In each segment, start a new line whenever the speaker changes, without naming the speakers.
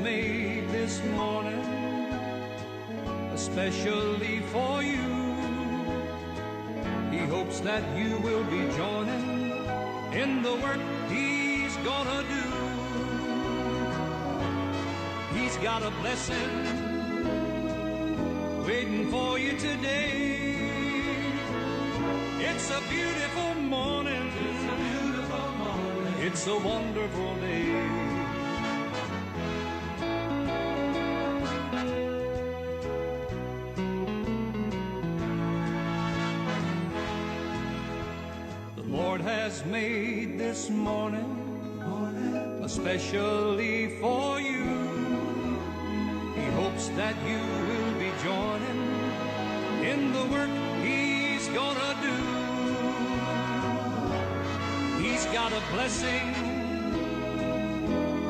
made this morning especially for you. He hopes that you will be joining in the work he's gonna do. He's got a blessing waiting for you today. It's a beautiful morning. It's a beautiful morning. It's a wonderful day. Has made this morning especially for you. He hopes that you will be joining in the work he's gonna do. He's got a blessing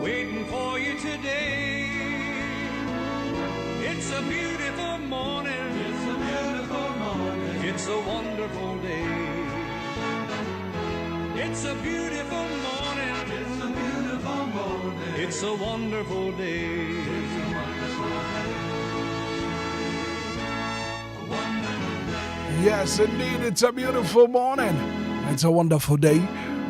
waiting for you today. It's a beautiful morning. It's a beautiful morning. It's a wonderful day. It's a beautiful morning. It's a beautiful morning. It's a wonderful day. It's a wonderful day.
Yes, indeed, it's a beautiful morning. It's a wonderful day.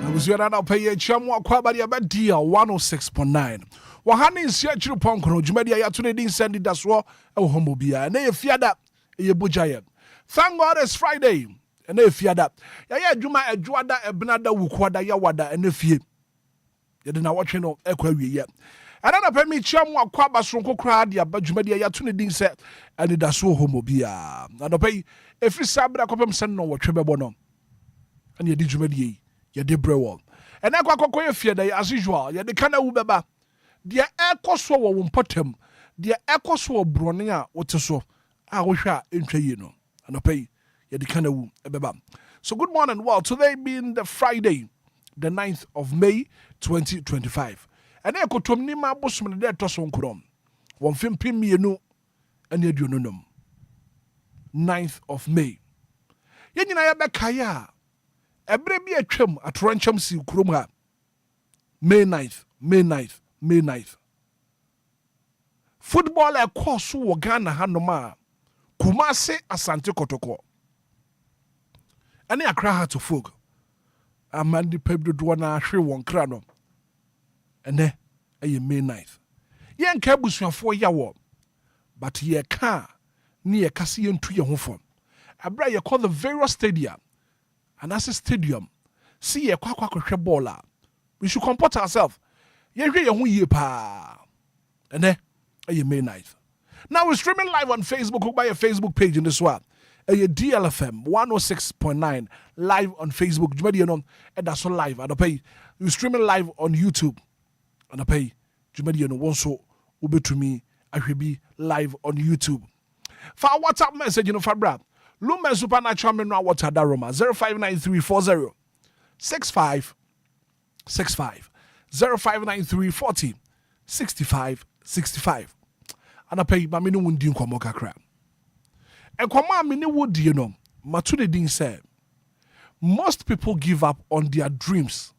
I was here now pay a chamwa kwabadi about deal 106.9. Wahani is here to Ponko, Jumedia Yatunedin Sandy Daswa, Obia, and they fear that a bujaya. Thank God it's Friday. And if you that, ya juma edwada ebnada wukwada ya wada enefie. You didn't watch no ekwawie yet. And then I me chamwa kwaba sonko kra dia badwumadi ya to ne din se Anidaso Wɔhɔ Obia. And I every sabra kopem sen no wotwe bebo no. And ye di dwumadi ye di brewo. And akwa ye fie dey as usual. Ye de kana wu beba. Dia ekoso wo mpotem. Dia ekoso wo brone a woteso. A wo hwa entwa yi no. And I so good morning. Well, today being the Friday, the 9th of May, 2025. And I could tell me my boss when they toss on Kurom. One film premium and you do no 9th of May. Yen I be kaya. Every be a trim at Rancham Si Krumha. May 9th, May 9th, May 9th. Football a course who Ghana Hanoma. Kumase Asante Kotoko. Ani akra ha to folk. Amandi pebdo do na hwe won kra no. Ene eye May 9th. Yen ka busuafo yawo. But ye ka ni ye kase yentu ye ho fom. Abra ye call the various stadium. And as a stadium, see ye kwa hwe ball a. We should comport ourselves. Ye hwe ye ho ye pa. Ene eye May 9th. Now we're streaming live on Facebook. Go by a Facebook page in this one. A DLFM 106.9 live on Facebook. Jumedi and that's all live. And I pay you streaming live on YouTube. And I pay Jumedi also ube to me. I will be live on YouTube. For our WhatsApp message, Fabra. Lumba Supernatural Mineral Water Daroma 059340 6565 059340 6565. And I pay my minu wundi nkomo kakra. Enkwama mini wudi matu de din say most people give up on their dreams.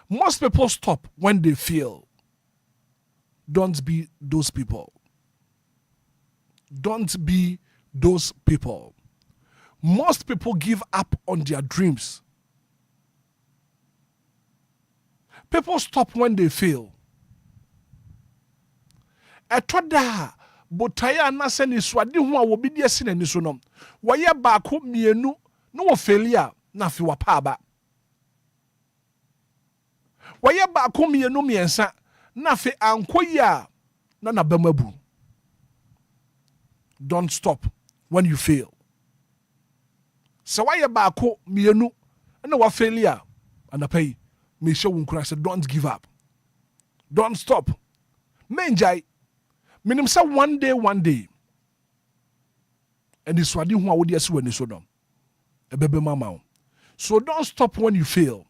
Most people stop when they fail. Don't be those people. Don't be those people. Most people give up on their dreams. People stop when they fail. Etoda botaya na se ni swade ho a wo bi de asi na ni so no wo ye ba ko mienu no wo failure na fi wa pa ba wo ye ba ko mienu miensa na fi ankoyi a na bamabu. Don't stop when you fail. So wo ye ba ko mienu na wa failure and pay me show unkura say don't give up. Don't stop. Menjai minim say one day and this wadi hu awodi ase wani so dom ebebe mama. So don't stop when you fail.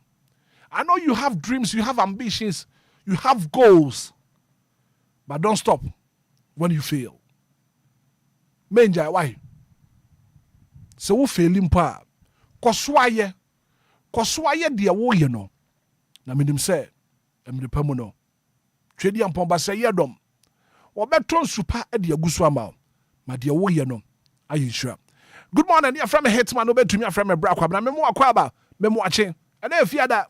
I know you have dreams, you have ambitions, you have goals, but don't stop when you fail. Menjai why? So wo failing pa koswaye de wo ye no na minim say emde pamu no twedi ampomba sɛ yɛdom wɔbɛtɔ nsupa de aguso ama ma de wo yɛ no ayinhyira. Good morning, dear friend Hitman, no bet to me a friend Bra Kwabna, Memo Akwaba, Memo Ache, and if you that.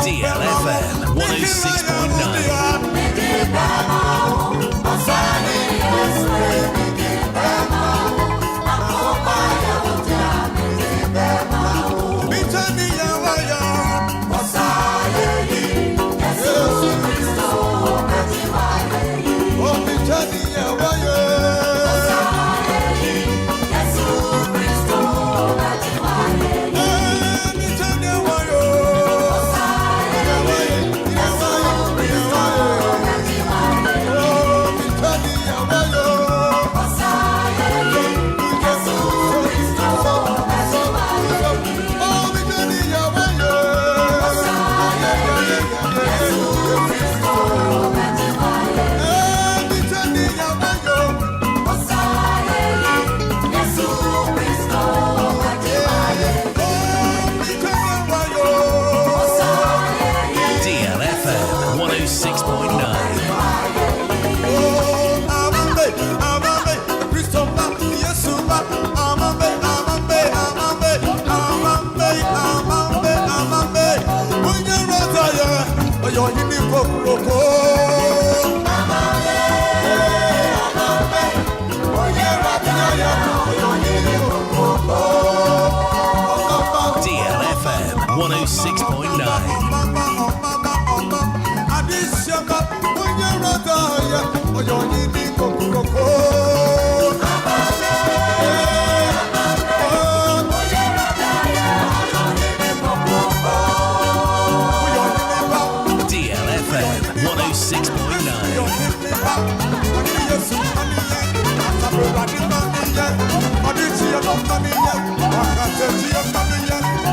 DLFM 106.9. DLFM 106.9. DLFM 106.9.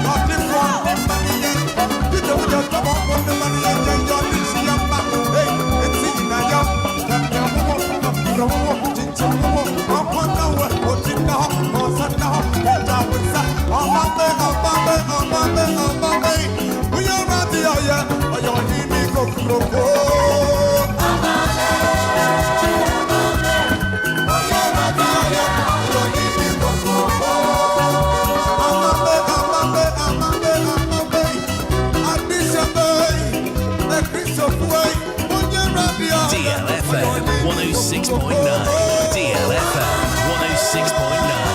106.9. DLFM 106.9.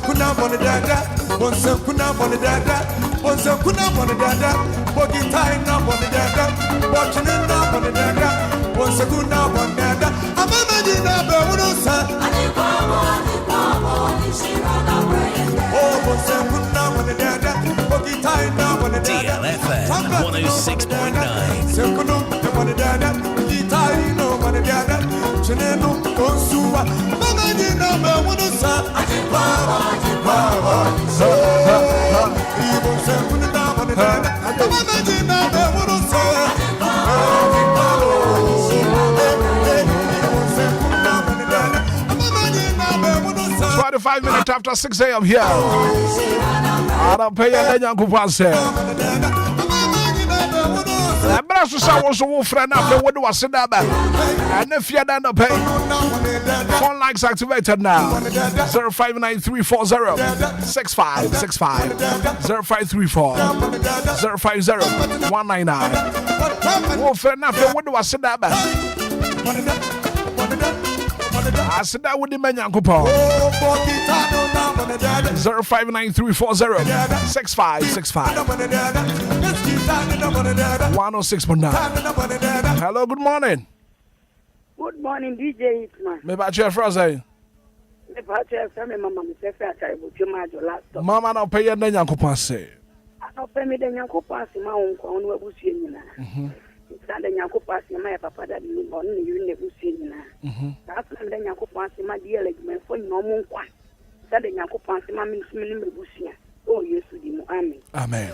Kuna bona dada, kuna bona dada, kuna bona dada, bogi tai na bona dada, watching na bona dada, kuna bona dada. Amama ni na be unusa. Oh, kuna bona dada, bogi tai na bona dada.
DLFM 106.9.
Kuna bona dada, bogi tai no bona dada, chineno konsuwa. Mama ni na be unusa.
Five minutes after 6 a.m. here. I don't pay a young say. I better was a friend after what was in that. And if you're done to pay, phone lines activated now. 0593406565 0534 050 199. Friend after what was in that. I said that with the man Yankopo 0593406565 106.9. Hello, good morning.
Good morning, DJ Hitman.
Me ba che Frozen.
Me ba che Frozen, Mama. Me se fe atare bo juma jo laptop.
Mama na pay na Yankopo se.
No pay me de Yankopo se ma won kwa onu abusu nyina. Sanda Yankopo se ma ya papa da Lumba onu ne yune abusu nyina. That's when the Yankopo se ma die legment for no mo kwa. Sanda Yankopo se ma me abusu. Oh, yes, we do. Amen.
Amen.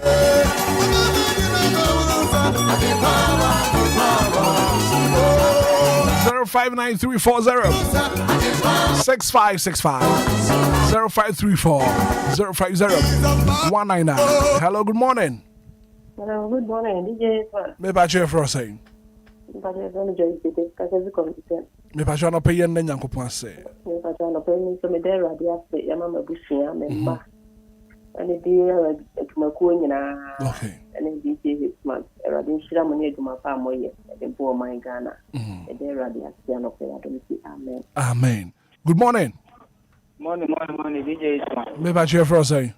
0593406565 0534 Hello, good morning.
Hello, good morning. DJ
Me ba che Frozen. Me ba no pay yen Yankopo se.
Me ba no pay me so me there radio se ya mama busia me ba. And the
okay.
And the Hitman, a radin Shiramoni to my family, and poor my Ghana, and the radiant piano player. Amen.
Amen. Good morning.
Morning, DJ Hitman.
Me ba che Frozen.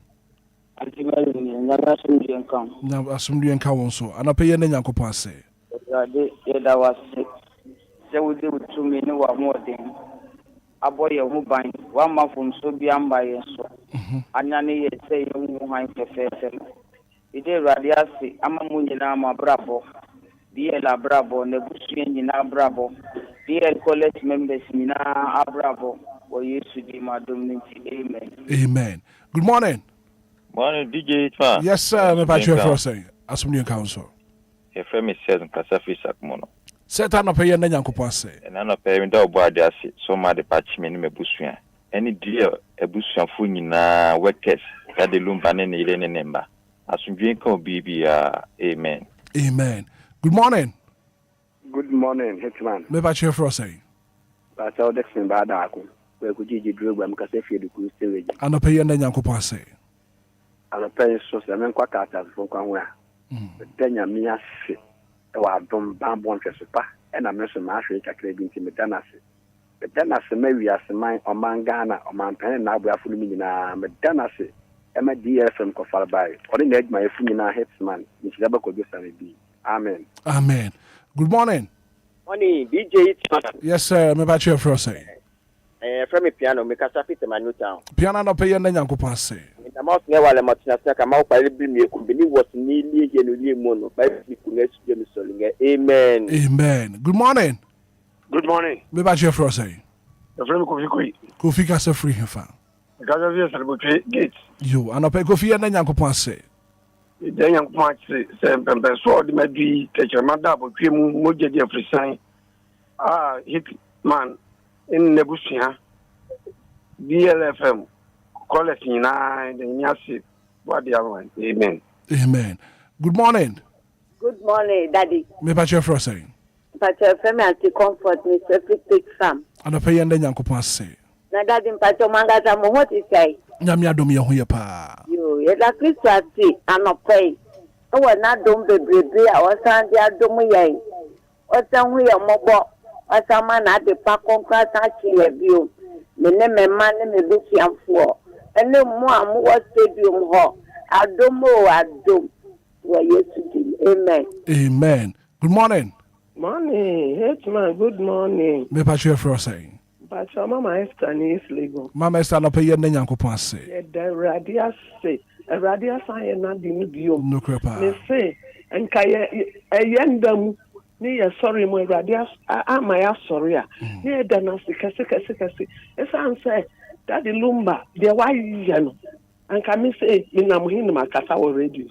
Ultimately, never soon you come.
Now, assume you can so. And I pay yen Yankopo se.
That was sick. They would do it to me no more than. A boy who bind 1 month from so beyond by so. Anyani say you mind the face. It is radiasi, Amamunina, my bravo. DL Bravo, Nebusian in Bravo. DL college members in Bravo. Or you should be my dominity. Amen.
Amen. Good morning.
Morning, DJ Hitman.
Yes, sir. Me ba che Frozen. Assume council.
Your friend is said Kasafi Sakmono.
Set an opinion na Yankopo se.
And an opinion da Obuadiasi, so my department me Busuan. Any dear a Busuan Funina workers, got the Lumba and Irene number. As you drink BB, amen.
Amen. Good morning.
Good morning, Hitman.
Me ba che Frozen.
But all the same bad ako. We could you drew them because if you do still.
An opinion na Yankopo se.
An opinion so seven quackers from Kwanwa. Then ya mia se. Wa dom bambon fesupa and I'm not so much calculating to Medanasi. But then as a maybe as a mine or Mangana or Mampan now we are fully na Medanasi. Emma DLFM Kofal by or in edge my Fumina Hitman, which never could be. Amen.
Amen. Good morning.
Morning, DJ Hitman.
Yes, sir. Me ba che Frozen.
From a piano, make a sapit in my new town.
Piano no pay na Yankopo se.
The mouse never let Martina come out by the company was nearly a mono by the James Solinger. Amen.
Amen. Good morning.
Good morning.
Me ba che Frozen.
The friend Kofi.
Kofi ka se free hefa.
Because of your celebrity gates.
You an opinion Kofi na Yankopo se.
The young point say so the maybe take your mother but we moja the free sign. Hitman in Nebusia. DLFM. Call us in the Nyasi. What the other one? Amen.
Amen. Good morning.
Good morning, Daddy.
Me ba che Frozen.
But your family anti-comfort me specific Sam.
An opinion na Yankopo se.
Na Daddy mpacho mangata mo what is say?
Nyame adom ye ho ye pa.
You
Yɛda Kristo ase anɔpa yi. Ɛwɔ n'adom bebrebe a ɔsan de adom yɛn. Ɔsan ho yɛ mmɔbɔ. Ɔsan ma n'ade pa kɔnkɔn asan akye yɛ bio. Me ne me mma ne me busuafoɔ. Ɛne mu a mowɔ stadium hɔ. Adom o adom. Wɔ Yesu din. Amen.
Amen. Good morning.
Morning. Hitman, good morning.
Me pa chwe for saying.
But your Mama Esther is Lagos.
Mama Esther no pay yen Nyankopon ase.
The radia say, a radia say na di ni biom.
No crepa.
Me say, enka yendam ni ya sorry mo radia ama ya sorry a. Ni da na kase. Esa say that the Lumba, the why you no. Enka me say me na mo hin ma kasa wo radio.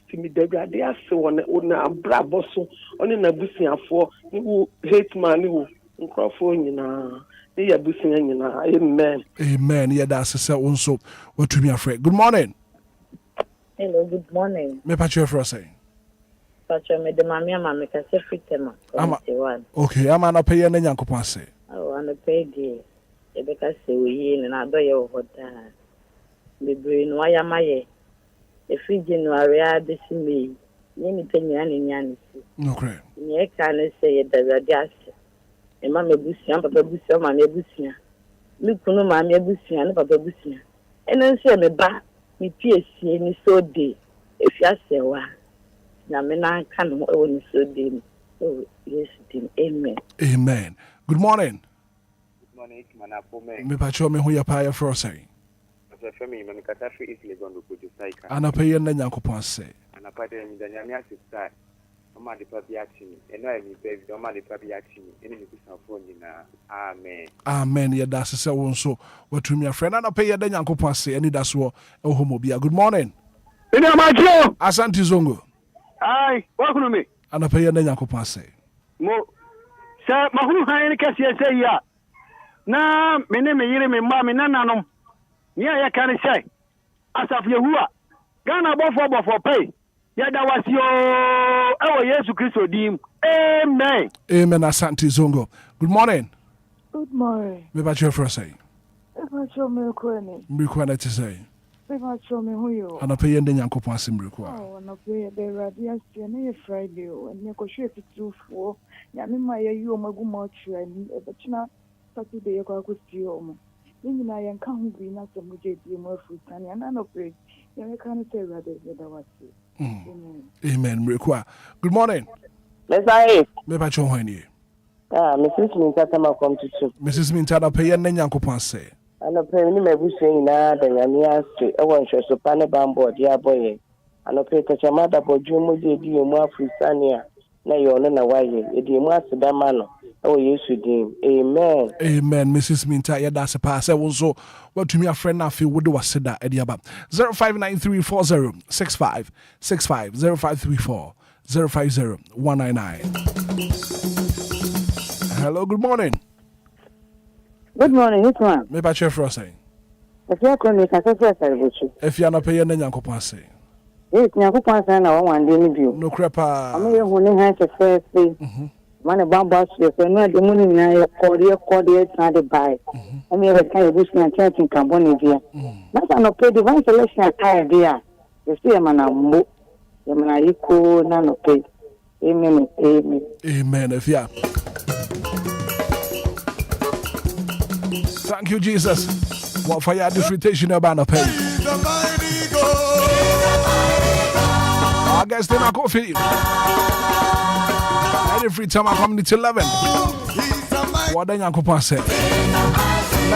Ti mi de radia say wona brabo so oni na busiafo ni wo Hitman ni wo nkrofo nyina. Amen.
Amen. Yeah, that's a also what to me afraid. Good morning.
Hello, good morning.
Me patch for saying.
Patch me the mammy can say free tema.
Okay, I'm an pay and Yankopon say.
Oh, and a pay dear. Because we and I do your what the brain why am I? If we January this me, any penny and yan.
No crap.
You can say that just. Mama busia papa busia mama busia mi kunu mama busia na papa busia eno nse me ba mi piesie ni so de efia sewa na me na kan no e woni so de oh yes din amen.
Amen. Good morning.
Good morning Hitman apome
me pacho me hu ya pa ya for say
so femi me kata fi isle gondo ko jusaika
ana pay na Nyankopon say
ana pa de mi danya mi asista Oma de pabiachini eno emi baby oma de pabiachini eni mi kusanfo nyina amen.
Amen. Yeah, that's a so what to me a friend and pay ya Nyankopon say Anidaso Wɔhɔ Obia. Good morning.
Ina macho
Asante Zongo.
Ai welcome me
ana pay ya Nyankopon say
mo sa mahunu han kase say ya na me ne me yire me mma me nananom ni ya kan say asaf Yehua Ghana bofo pay Yada was your Yesu Christo dim. Amen.
Amen. Asante Zongo. Good morning.
Good morning.
Me ba chwe for say.
Ebacho me kwani.
Mriku na te say.
Ebacho me huyo.
Ana pay yen Nyankopon ase mriku a.
Oh, na pay the radio station na Friday o. Ni ko hwe fitufo. Ya me ma ye yo magu ma chwa ni. Ebechina Saturday ye ko akosi o mo. Ni na ye nka hu bi na so mo je di mo afutani. Ana no pray. Ye kan say radio yada wasi.
Amen. Mrekwa. Good morning.
Messiah.
Me ba chon hwan ni.
Mrs. Minta ma come to two.
Mrs. Minta da pay yen Nyankopon say.
Ana pay ni me busu nyina da nyame ase. E won hwe so pa ne bambo dia boye. Ana pay ta chama da boju mu je di mu afusani a na ye ono na waye. E di mu aseda ma no. Oh, Yesu din. Amen.
Amen. Mrs. Minta, yeah, that's a pass. I also what to me a friend now feel would do a seda ediaba 0593406565 0534 050199. Hello, good morning.
Good morning, Hitman.
Me ba chef saying.
If you are calling, I can say
if you are not paying, then Nyankopon say.
Yes, Nyankopon say na one day ni
no crepa.
I'm here who has a first thing. Man bamba so no the money na ye call na the buy. I'm here kind of business and church in Cambodia. That's no pay divine selection idea. You see man ambo. You man iko na no pay. Amen. Amen.
Amen. If ya. Thank you, Jesus. What for your disfrutation about no pay? I guess then I go feel you. Every time I come to 11. What then Nyankopon say?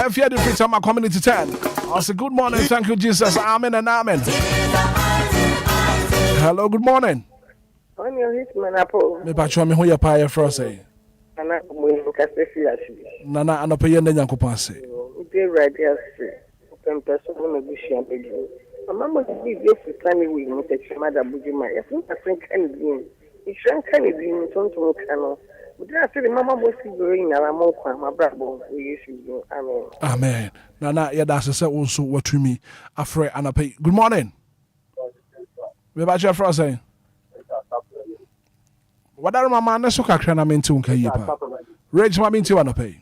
If you every time I come to 10. I say good morning, thank you, Jesus. Amen and amen. Hello, good morning.
On your Hitman Apple.
Me ba chwa me ho ya pa ya for say.
Nana mo kase fi asi.
Nana anope ye Nyankopon say.
Dey radio say. Open person no be share be. Mama mo be dey funny we mo te chama da bujuma. Yes, I think can be. It's can be in tonto kano. But I say mama mo si going na mo kwa ma brabo we issue go. Amen.
Amen. Nana ya da say also what to me afre anope. Good morning. Me ba chwa for say. What are my man so kakra na menti unka yi pa. Rage ma menti wana pay.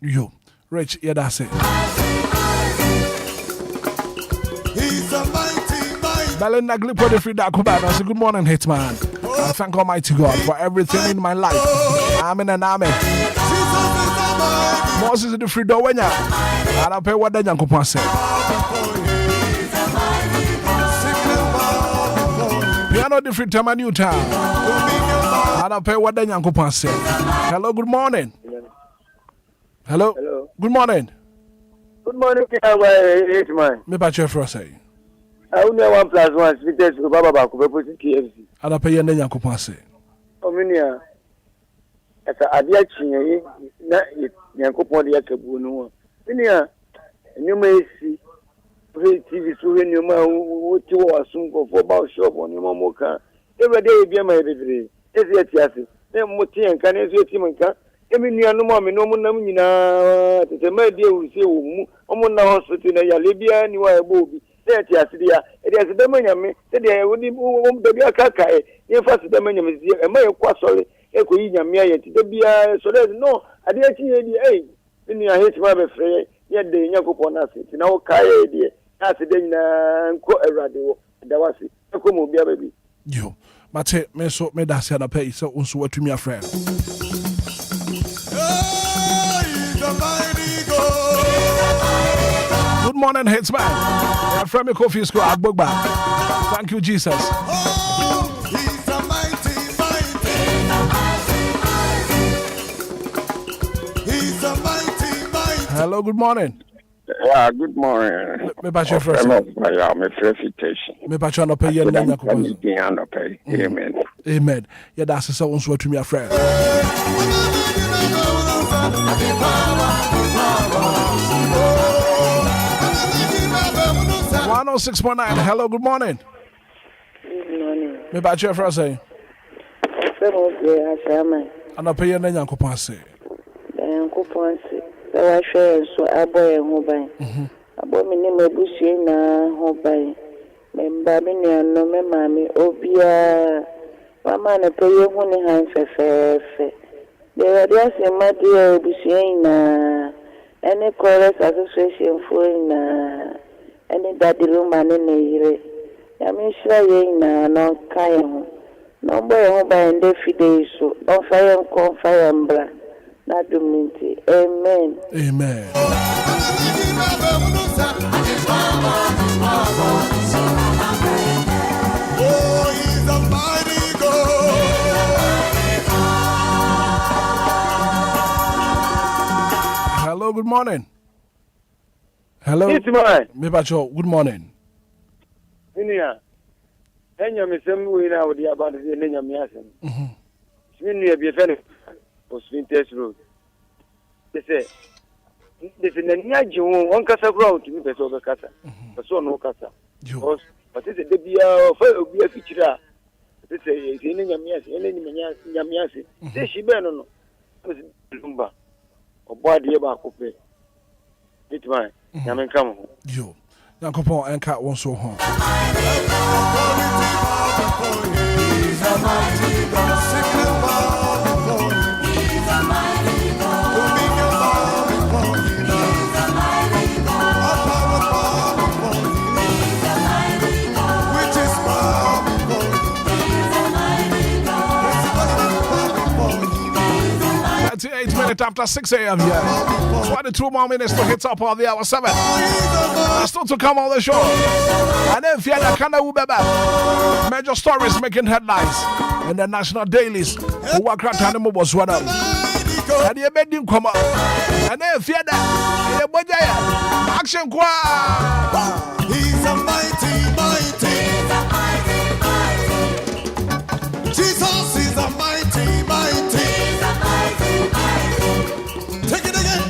Yo, Rich, yeah, that's it.
He's a mighty.
Belinda Glipo de Frida Kubana. I say good morning, Hitman. I thank Almighty God for everything in my life. Amen and amen. Moses the Frida Wenya. I don't pay what the Yankopon said. Piano the Frida Manu Town. I don't pay what the Yankopon said. Hello, good morning. Hello.
Hello.
Good morning.
Good morning, Hitman.
Me about your first say.
I only 1+1 speakers to Baba Baku, KFC.
I don't pay your name, Yankopon say.
Ominia. As a Adiachi, Yankopon the Akabuno. Minia, you may see TV through your man who was soon go for about shop on your mocha. Every day be my baby. Is it yes? Then Moti and Canes Timanka. Eminia no more, no more, the my dear will say, Omona hospital, Libya, and you are a booby. It is the money, said I would be a caca, if I the money is dear, and my quasole, Equina Mia, the beer, so there's no, I didn't see the age. Then I hate my friend, yet the Yakupon acid, in our Kaya, dear, acid in radio, that was it. Come baby.
Yo, Mate, me so me that's a pay, so also to me a friend. Good morning, Hitman. From the coffee school at Bogba. Thank you, Jesus.
He's a mighty. He's a mighty.
Hello, good morning.
Yeah, good morning.
Me back your first.
I'm a felicitation.
Me back your no pay your name.
Amen.
Amen. Yeah, that's so also to me a friend. 106.9. Hello, good morning.
Good morning.
Me back your first say. And I pay your name, Uncle Pansy.
Uncle Pansy. So I share so I boy and hobby. I bought me name a bushy na hobby. Membabini no me mammy, Obia. Mama, I pay your honey hand for. There are just a dear bushy na any chorus association for any daddy Lumba in the year. I mean, sure, no kind. No boy, home and every day, so on fire and corn fire and black. Not do me. Amen.
Amen.
Oh, he's a mighty God.
Hello, good morning. Hello.
Hitman.
Good morning.
Minia. Enya mesem we na odi about the nenya miasem. Swinu be fene for swin test road. They say na nyaji won kasa ground to me person be kasa. Person no kasa. But it's the bia for Obia feature. They say nenya miasem, nenya miasem. Say she be no. Lumba. Obadi e ba kope. Hitman. Yamen come.
Yo. Yankopon and cat one so home.
He's a mighty God. He's a mighty God. Dominion bow before him. He's a mighty God. All power before him. He's a mighty God. Witches bow before him. He's a mighty God. Principalities bow before him.
38 minutes after 6 a.m. here. 22 more minutes to hit up on the hour 7. Still to come on the show. And then Fiona Kana Ubeba. Major stories making headlines in the national dailies. Who are cracked animal was one of them. And you made him come up. And then Fiona Action Qua.
He's a mighty. Jesus is a mighty. Take it again.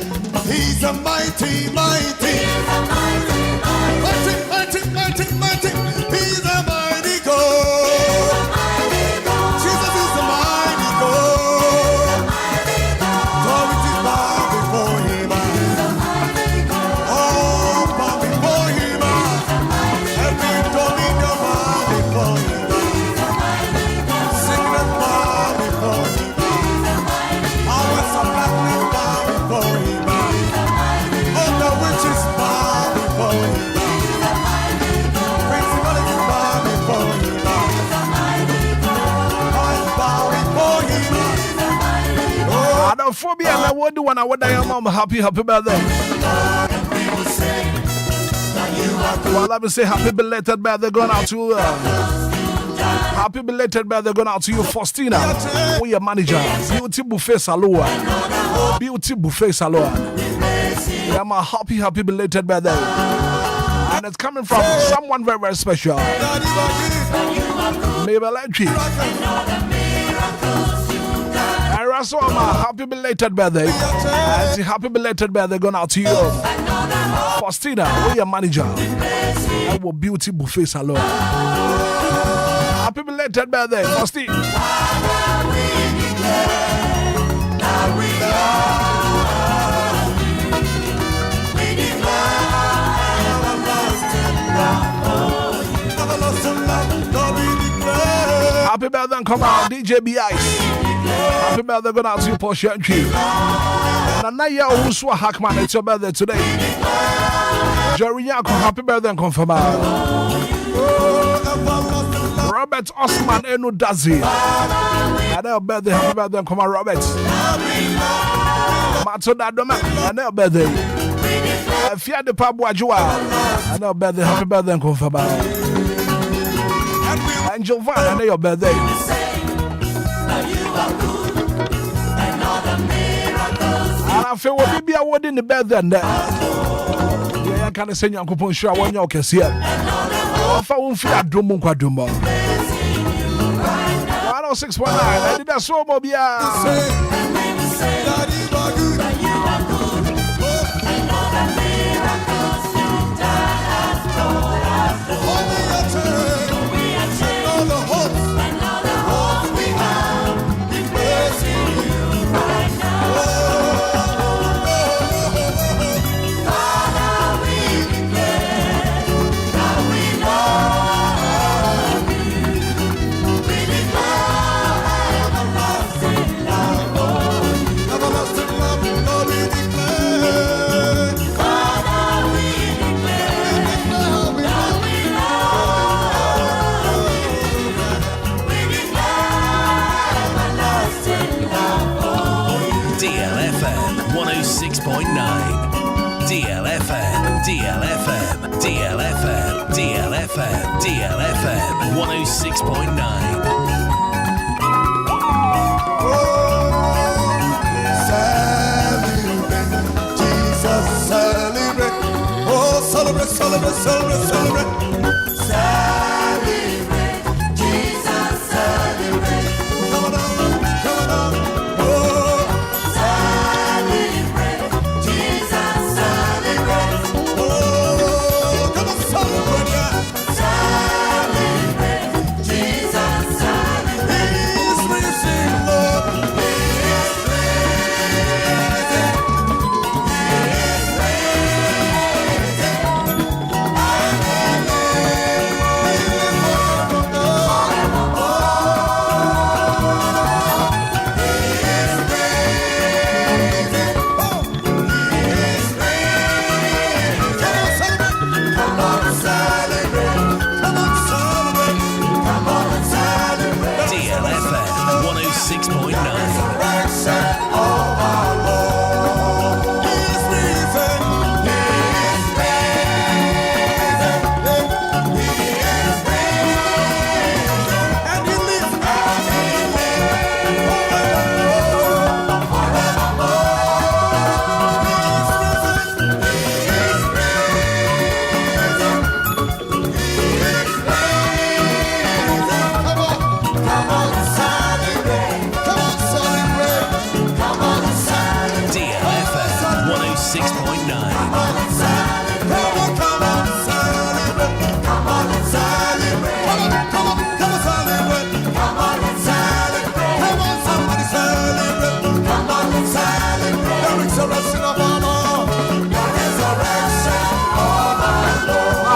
He's a mighty. Mighty. He's a mighty God. Jesus is a mighty God. Authority bow before him. Oh, bow before him. Every dominion bow before him. Sickness bow before him. Powers of darkness bow before him.
Phobia, and I would do one. I would I mom happy birthday. Well, let me say happy belated birthday going out to happy belated birthday going out to you, Faustina. Who your manager? Beauty Buffet Saloa. Beauty Buffet Saloa. Yeah, my happy belated birthday. And it's coming from someone very, very special. Mabel Entry. And so my happy belated birthday. And happy belated birthday going out to you, Faustina, who your manager. Our Beauty Buffet Salon. Happy belated birthday, Faustina. Happy birthday and come out, DJ B Ice. Happy birthday going out to you, Porsche Entry. And Naya Uswa Hackman, it's your birthday today. Jerry Yako, happy birthday and confirm out. Robert Osman Enu Dazi. And their birthday, happy birthday and come out, Robert. Mato Dadoma, and their birthday. Fia de Pabua Joa. And their birthday, happy birthday and confirm out. And Jovan, and your birthday. And I feel what be awarding the birthday and that. Yeah, I can't say you're going to one you can see it. I found Fia Dumo Quadumbo. 106.9, Anidaso Obia.
DLFM 106.9. DLFM 106.9.
Celebrate, oh celebrate, celebrate, celebrate, celebrate. Celebrate, Jesus celebrate. Come on, oh. Celebrate, Jesus celebrate. Oh, come on, celebrate, yeah. Celebrate, Jesus celebrate. He's risen, Lord.
DLFM 106.9.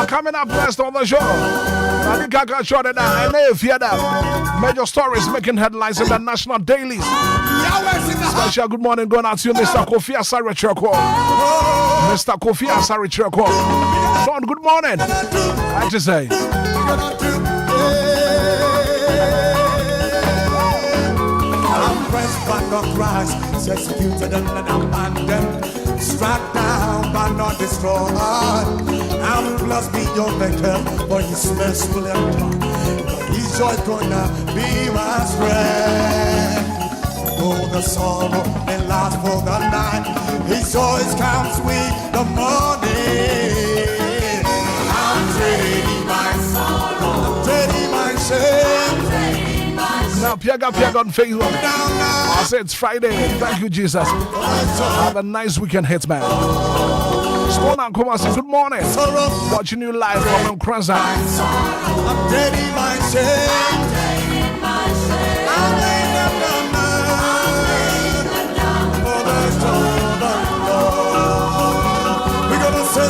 Coming up next on the show, I think I got shot at that. And if you that major stories making headlines in the national dailies. Special good morning going out to you, Mr. Kofi Asare Chirko. Mr. Kofi Asare Chirko. Don, good morning. I just say.
I'm pressed but not Christ, executed and abandoned, struck down but not destroyed. And blessed be your maker, for his merciful and his joy gonna be my strength. Though the sorrow may last for the night, his joy comes with the morning. I'm trading my sorrow, I'm trading my shame.
Now, Piaga on Facebook. I say it's Friday. Thank you, Jesus. Have a nice weekend, Hitman. Small and come say good morning. Watching you live from Enquires.
I'm ready, my shame. We're gonna say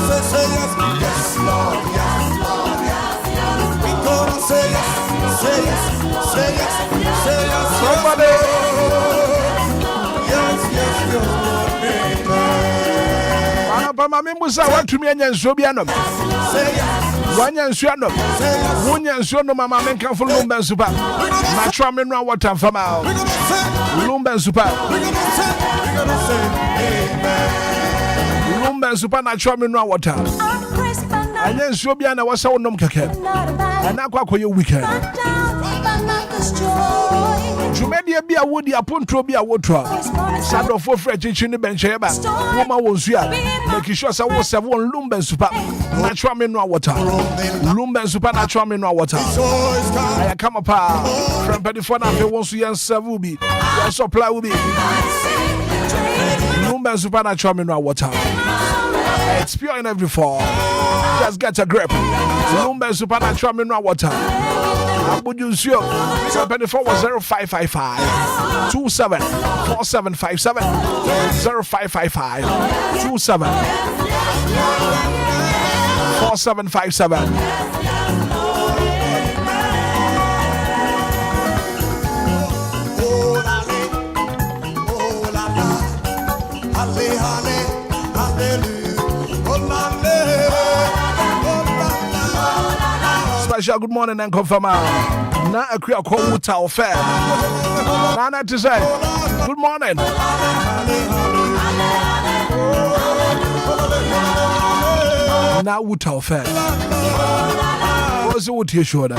yes, yes, Lord, yes, Lord, yes, yes. We're gonna say yes, say yes, say yes, say yes.
Somebody.
Yes, yes, yes,
But my members are what to me and Sobianum. One and Shannon. One and Shannon, my man can for Lumba Super. My tramming now what time from out. Lumba Super. Lumba Super, not tramming now what time. And then Sobiana was so num cake. And now quack your weekend. Jumedia be a woody upon Trobia water. Shadow for French in the bench. Woman was here. Making sure I was a one Lumba Super. Natural mineral water. Lumba Super natural mineral water. I come apart from Pedifona. If you want to use Savubi, your supply will be Lumba Super natural mineral water. It's pure in every form. Just get a grip. Lumba Super natural mineral water. Would you see 74 was 0555 27 4757 0555 27 4757. Special good morning and confirm. Now a queer call Wuta fair. Nana to say good morning. Now Wuta fair. What's the wood here shoulder?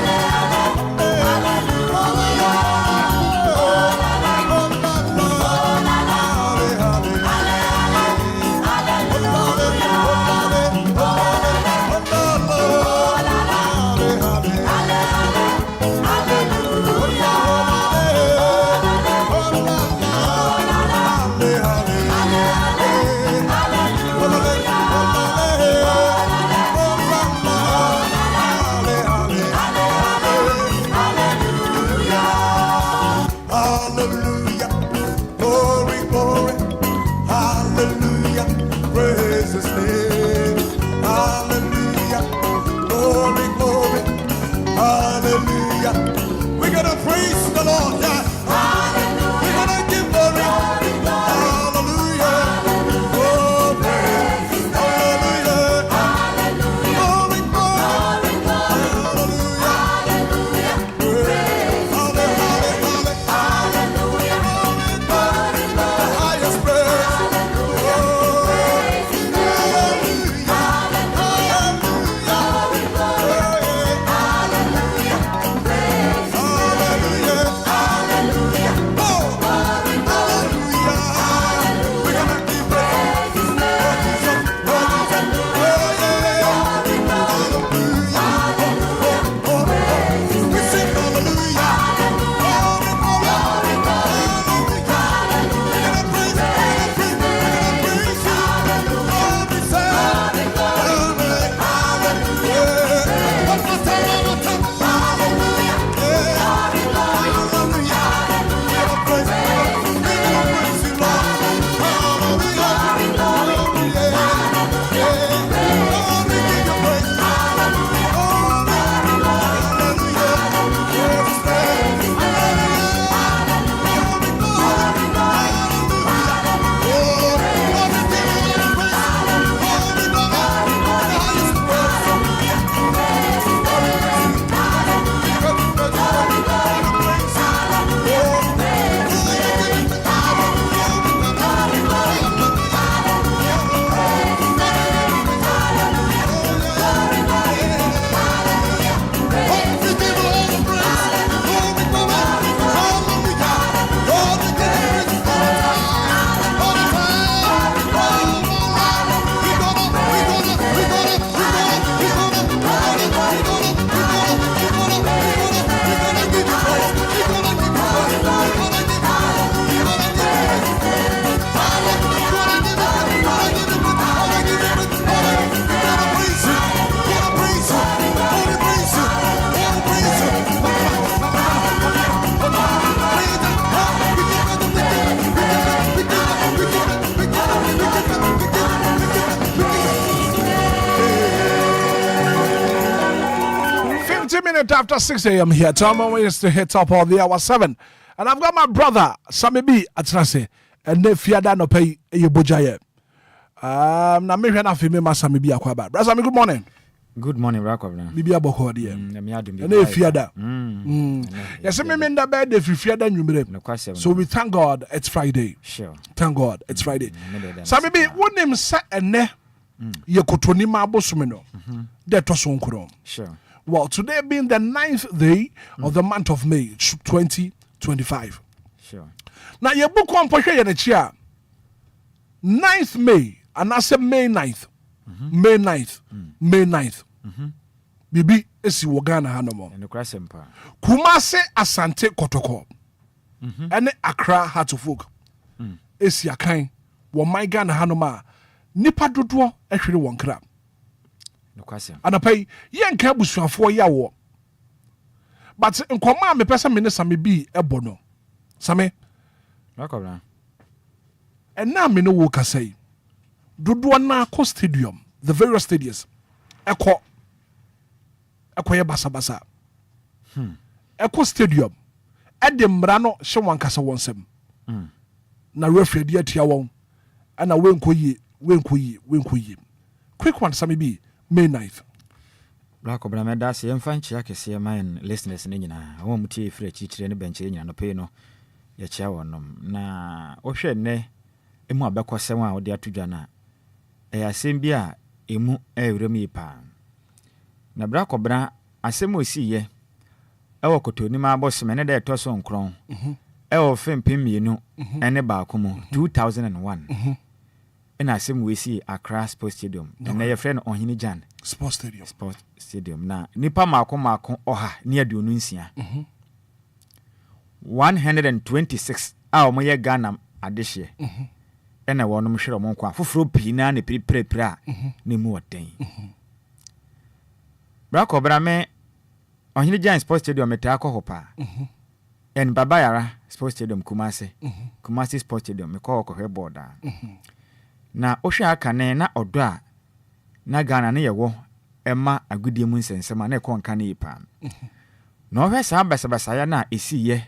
20 minutes after 6 a.m. here. Time when we to hit top of the hour 7. And I've got my brother, Sammy B, at Trase. And if you don't pay your budget. Na me hwe na fe me masa me bi akwaba. Brother, good morning.
Good morning, Rakov.
Bibi aboko de. Na efiada. Yes, me nda be de fifiada nwumre. So we thank God it's Friday.
Sure.
Thank God it's Friday. Sammy B, wonim sa ene ye kotoni ma bosume no. De to so nkro.
Sure.
Well, today being the 9th day of the month of May 2025.
Sure.
Now ye book on pohwe ye na chia 9th May and I say May 9th. May 9th. May 9th. Bibi esi wo Ghana ha no mo. Kumase Asante Kotoko. Ene Accra Hatofok. Esi akan wo my Ghana ha no ma nipa dodo ehwere won kra. Anapai yen ka busuafo ya wo. But nkoma me pesa me ne same bi ebo no. Same.
Rakobra.
And now me no wo kasai. Dodo na ko stadium, the various stadiums. Eko ye basa. Eko stadium. Ede mra no hye wan kasa wonsem. Na referee dia tia won. Ana wenko yi. Quick one same bi May 9th.
Rakobra me da se yemfa nchia kese man listeners ne nyina. Awon mutie free chichire ne benche nyina no pe no. Ye chia wonom. Na wo hwe ne emu abekosem a wo de atudwa na. Asem bi a emu ewrem yi pa. Na Rakobra asem osi ye. Ewo kotoni ma boseme ne de to so nkron. Ewo fempem mienu ene ba akomo 2001. Ina asem we see Accra Sports Stadium. Na ye friend Ohini Jan
Sports Stadium.
Na nipa mako oha ne aduonu nsia. 126 a omo ye Ghana adehye. Ena wonom hwere mo nkwa foforo pii na ne piripiripiri a ne mu oden. Rakobra me Ohini Jan Sports Stadium meta akohopa. En Babayara Sports Stadium Kumasi Sports Stadium me ko hwe border. Na ohwe aka ne na odo a na Ghana ne yewo ema agudie mu nsensema na ekonka ne yipa. Na ohwe sa basabasa ya na esiye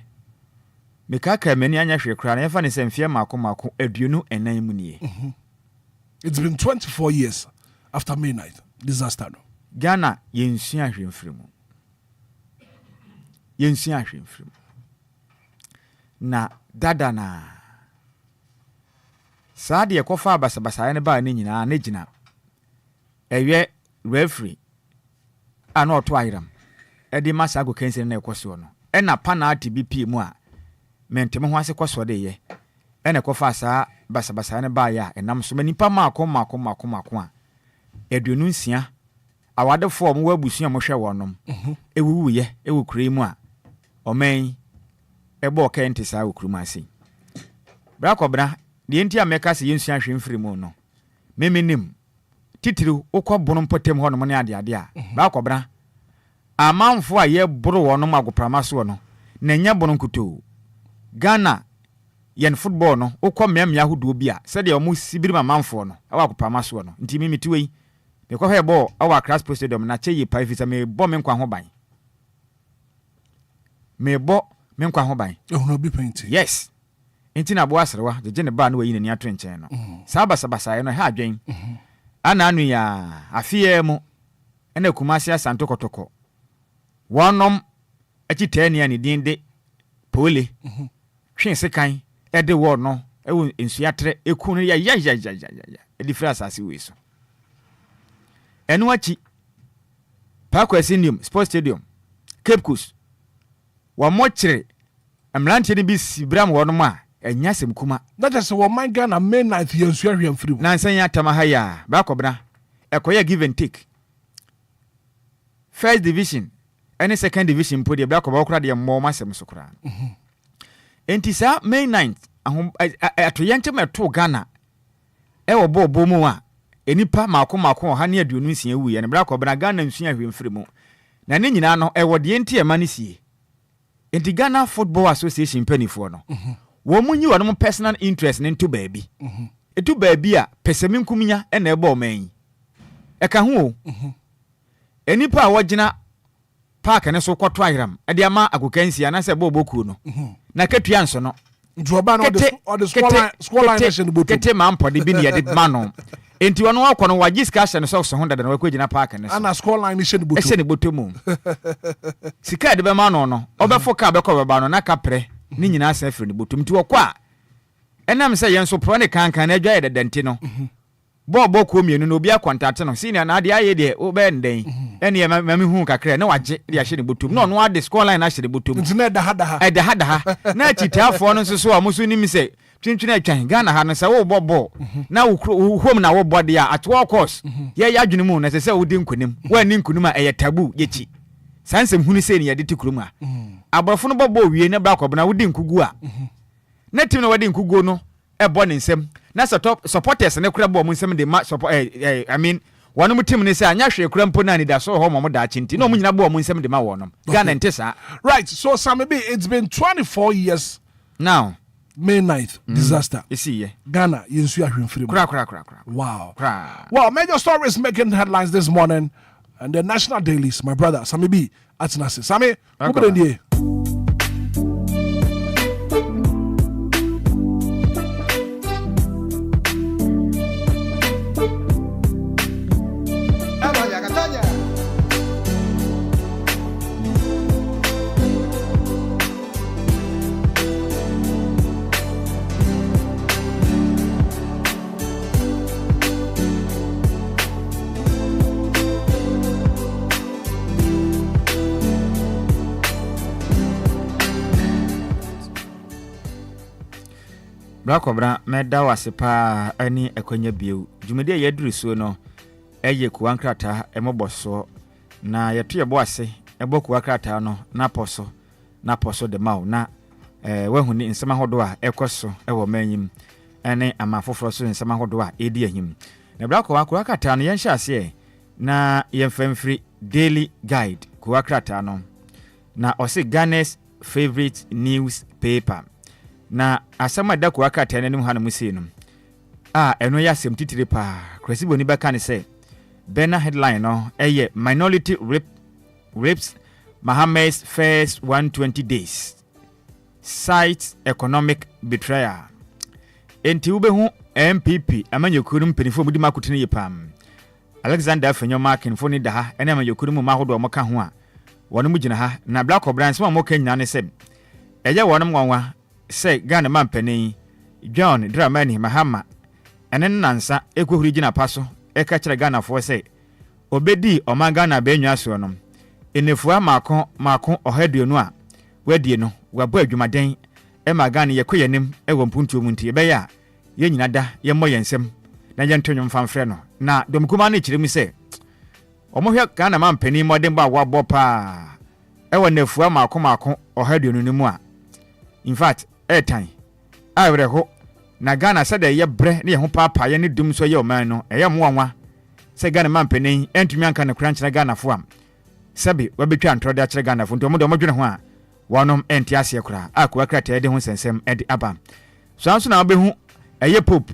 mekaka mani anya hwe kra na yefa ne semfie mako aduonu enan mu nie.
It's been 24 years after May 9th disaster no.
Ghana yensua hwemfirimu. Na dada na saade ekofa basabasa ne ba ne nyina ne gina ewe referee ana oto ayiram edi masa go kense na ekoso no ena penalty BP mu a mentem ho ase koso de ye ena ekofa sa basabasa ne ba ya enam so manipa mako a eduonu nsia awade fo mo wabusu mo hwe wonom ewuwu ye ewu kure mu a omen ebo ka enti sa okuruma ase Rakobra de enti ameka se yensu ahwe mfiri mu no meminim titiri ukwobono potem ho no ne ade a Rakobra amanfo a ye boro wonom agoprama so no na nya bono nkuto Ghana yen football no ukwommea hodo bi a se de omo sibiri amanfo no awa agoprama so no nti mimitiwe me ko hwe ball awa Accra Sports Stadium na cheyi pa ifisa me bo me nkwa ho ban
ehunu bi painting.
Yes. Enti na bo asrewa je ne ba na wayi nani ato nchen no. Sabasa no ha adwen. Ana anu ya afie mu ena Kumasi Asante Kotoko. Wonom akitani ani dinde pole. Hwe sekan ede wo no ewo ensuatre ekunu ya edi fra asase we so. Enu achi Parkwesinium Sports Stadium Cape Coast wa mochire amrante ni bi sibram wonom a enya sem kuma
that is what my Ghana May 9th yensu ahwe mfiri
na nsan ya tama ya Rakobra ekoya give and take first division any second division podi Rakobra okra de mo masem so kra enti sa May 9th atoyentem eto Ghana wo bobo mu a enipa mako ha ne aduonu nsia wu ye ne Rakobra Ghana nsu ahwe mfiri mu na ne nyina no ewo de enti ema ne sie enti Ghana Football Association penifo no wo munyi wonom personal interest into baby etu baby a pesemi nkumnya na ebo man eka ho enipa a wogina park ne so kwato ayiram e de ama agokansi anase boboku no na katua nso no
njoba no the score line nation botu
kete mampo de bi ne de ma no enti wono akọ no wagi discussion so so honda na wakọ gina park ne so
ana score line nation botu
ese ne botu mu sika de be ma no no obefo ka be ko be ba no na kapre ni nyina asa afiri ne botu mti wokọ a enam se yen so pro ne kankan na adwa ye de dente no bobo ko mienu no obi akontate no senior na ade aye de obe nden ene mami hu kakra na wagye de ahye ne botum no no ade score line na ahye de botum
ntine da ha
na chitiafo no nso a musu nim se twintwina atwan Ghana ha no se wo bobo na wo home na wo bode a at all course ye ya adwene mu na se wo di nkunim wa ni nkunim a eye tabu yechi sansem hunu se ni ye de tikurum a aborofo no bobo wie na bra kwabna wo di nkugu a na tim na wo di nkugu no ebo ne nsem na supporters ne kura bo mu nsem de ma support I mean one mu team ne say anya hwe kura mpo na Anidaso Wɔhɔ mo da chinti no mu nyina bo mu nsem de ma wonom Ghana ntesa
right. So Samibi, it's been 24 years
now.
May 9th disaster
you see
Ghana yensu ahwemfiri
kra
wow well, major stories making headlines this morning and the national dailies. My brother Samibi Atinase Sami ubendie
Brakobra meda wase pa ani akwanya biu jumede ye duru so no eye kuwa nkrata emoboso na yeto ye bo ase ebo kuwa nkrata no na poso de mawo na wahuni nsema hodo a ekoso ewo manyim ene amafoforo so nsema hodo a edi ahim na brakowa kuwa nkrata no yenhya ase na yemfamfiri daily guide kuwa nkrata no na ose Ghana's favorite newspaper na asama da ko aka tane nim hanu musinu eno ya sem titire pa kresibo ni beka ne se bena headline no eye minority rapes Mohammed's first 120 days cites economic betrayal enti ubehu MPP amanyokuru mpenifo mudi makutene yepam Alexander Afenyo Markin foni da ha ene amanyokuru mu mahodo mo ka ho a wono mu gina ha na Black Obrans mo ka nyina ne se eye wono mwanwa say Ghana mampani John Dramani Mahama enen nansa ekohuri gina paso eka kire Ghana fo say obedi o man Ghana benwa so no enefua mako ohaduonu a wadie no wabo adwumaden e ma Ghana ye koyenim e wo mpuntuo mu ntie be ya ye nyina da ye mo yensem na ye ntonyo mfamfre no na domkuma na kire mu say omohwe Ghana mampani modem ba wabo pa e wo nefua mako ohaduonu ni mu a in fact time awreho na Ghana said ye bre ne ye ho papa ye ne dum so ye o man no eye moanwa se Ghana mampeni entumi anka ne kran kire Ghana fo am sabi wabetwa antrode a kire Ghana fo ntomo de omodwene ho a wonom enti ase kura akwa krata ye de ho sensem edi aba so anso na obehu eye Pope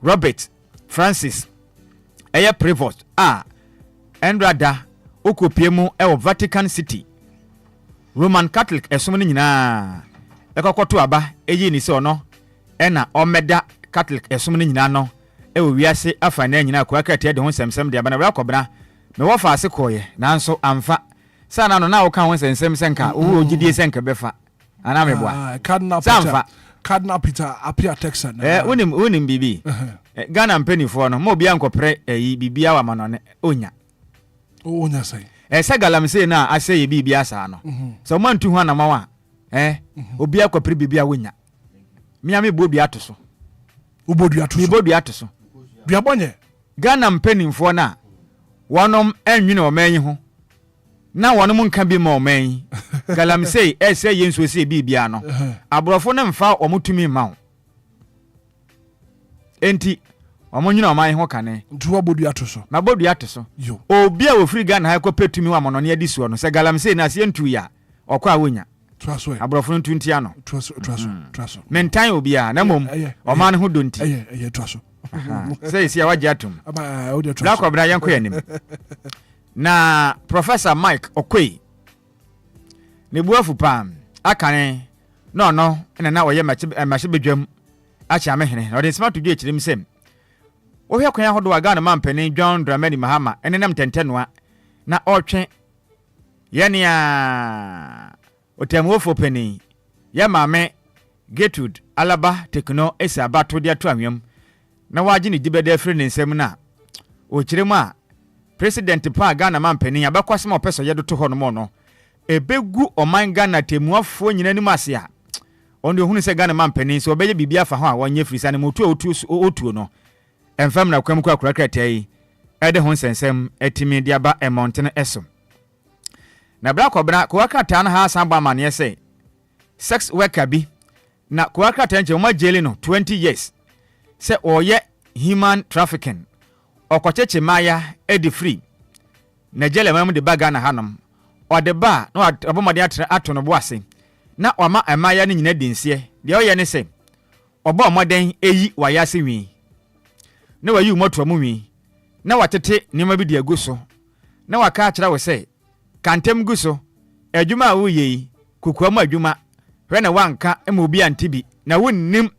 Robert Francis eye Prevost enrada okopiemu e Vatican City Roman Catholic esom ne nyina ekokoto aba eyi ni se ono ena omeda Catholic esom ni nyina no ewo wiase afa na nyina akwa kate de ho semsem de aba na bra kobra me wo fa ase koye nanso amfa sana no na wo kan ho semsem senka wo ogidie senka befa ana meboa
Cardinal Peter apia Texan
wonim bibi Ghana mpanifo no mo bia nkopre bibia wa manone onya
sai
se galamse na ase ye bibia sa no so man tu ho na mawa obi akopre bibia wonya miame bodu atoso
ubodu
atoso
bia bonye
Ghana mpanimfo na wonom enwene omanyi ho na wonom nka bi ma omanyi galamse ese yenso se bibia no aborofo ne mfa omutumi ma enti omonwene omanyi ho kane
ntuwa bodu atoso
na bodu atoso obi a ofiri Ghana ha kopetumi wa monone adisuo no se galamse na se ntu ya okwa wonya
traso
abrofo ntunti ano
traso
mentan obia na mom oman ho donti
traso
say sia wajatum Black Obra yanko yanim na Professor Mike Okoye ne buafu pam akane no na oye mache bedwam acha mehene no de smart dwe chirim sem wo hwe kwan ahodo aga na mampani John Dramani Mahama enenam tentenoa na otwe yene a otemwofo pani ya mame Gertrude Alaba Tekno esa abato dia to anwem na waje ne dibede afre ne nsem na o kiremu a president pa Ghana mampani abakwasema opeso yedo to hono mo no ebegu oman Ghana temuafo nyina nim ase a onde ohunu se Ghana mampani so obeye bibia fa ho a wanye frisa ne motu otuo no emfam na kwam kwa krakratai ede ho nsensem etimi dia ba emontene eso na bra kobra ko wakata na ha san ba mane se sex worker bi na ko wakata nche mo jeli no 20 years se oye human trafficking okocheche maya edi free na jele mam de baga na hanom ode ba na obomode ato no boase na oma amaya ne nyina dinsie de oye ne se obo moden eyi wayase wi na wayi moto mu wi na watete nima bi de aguso na waka akira we se kantem guso adwuma a woyei kukuamu adwuma hwe na wanka ema obi antibi na wonnim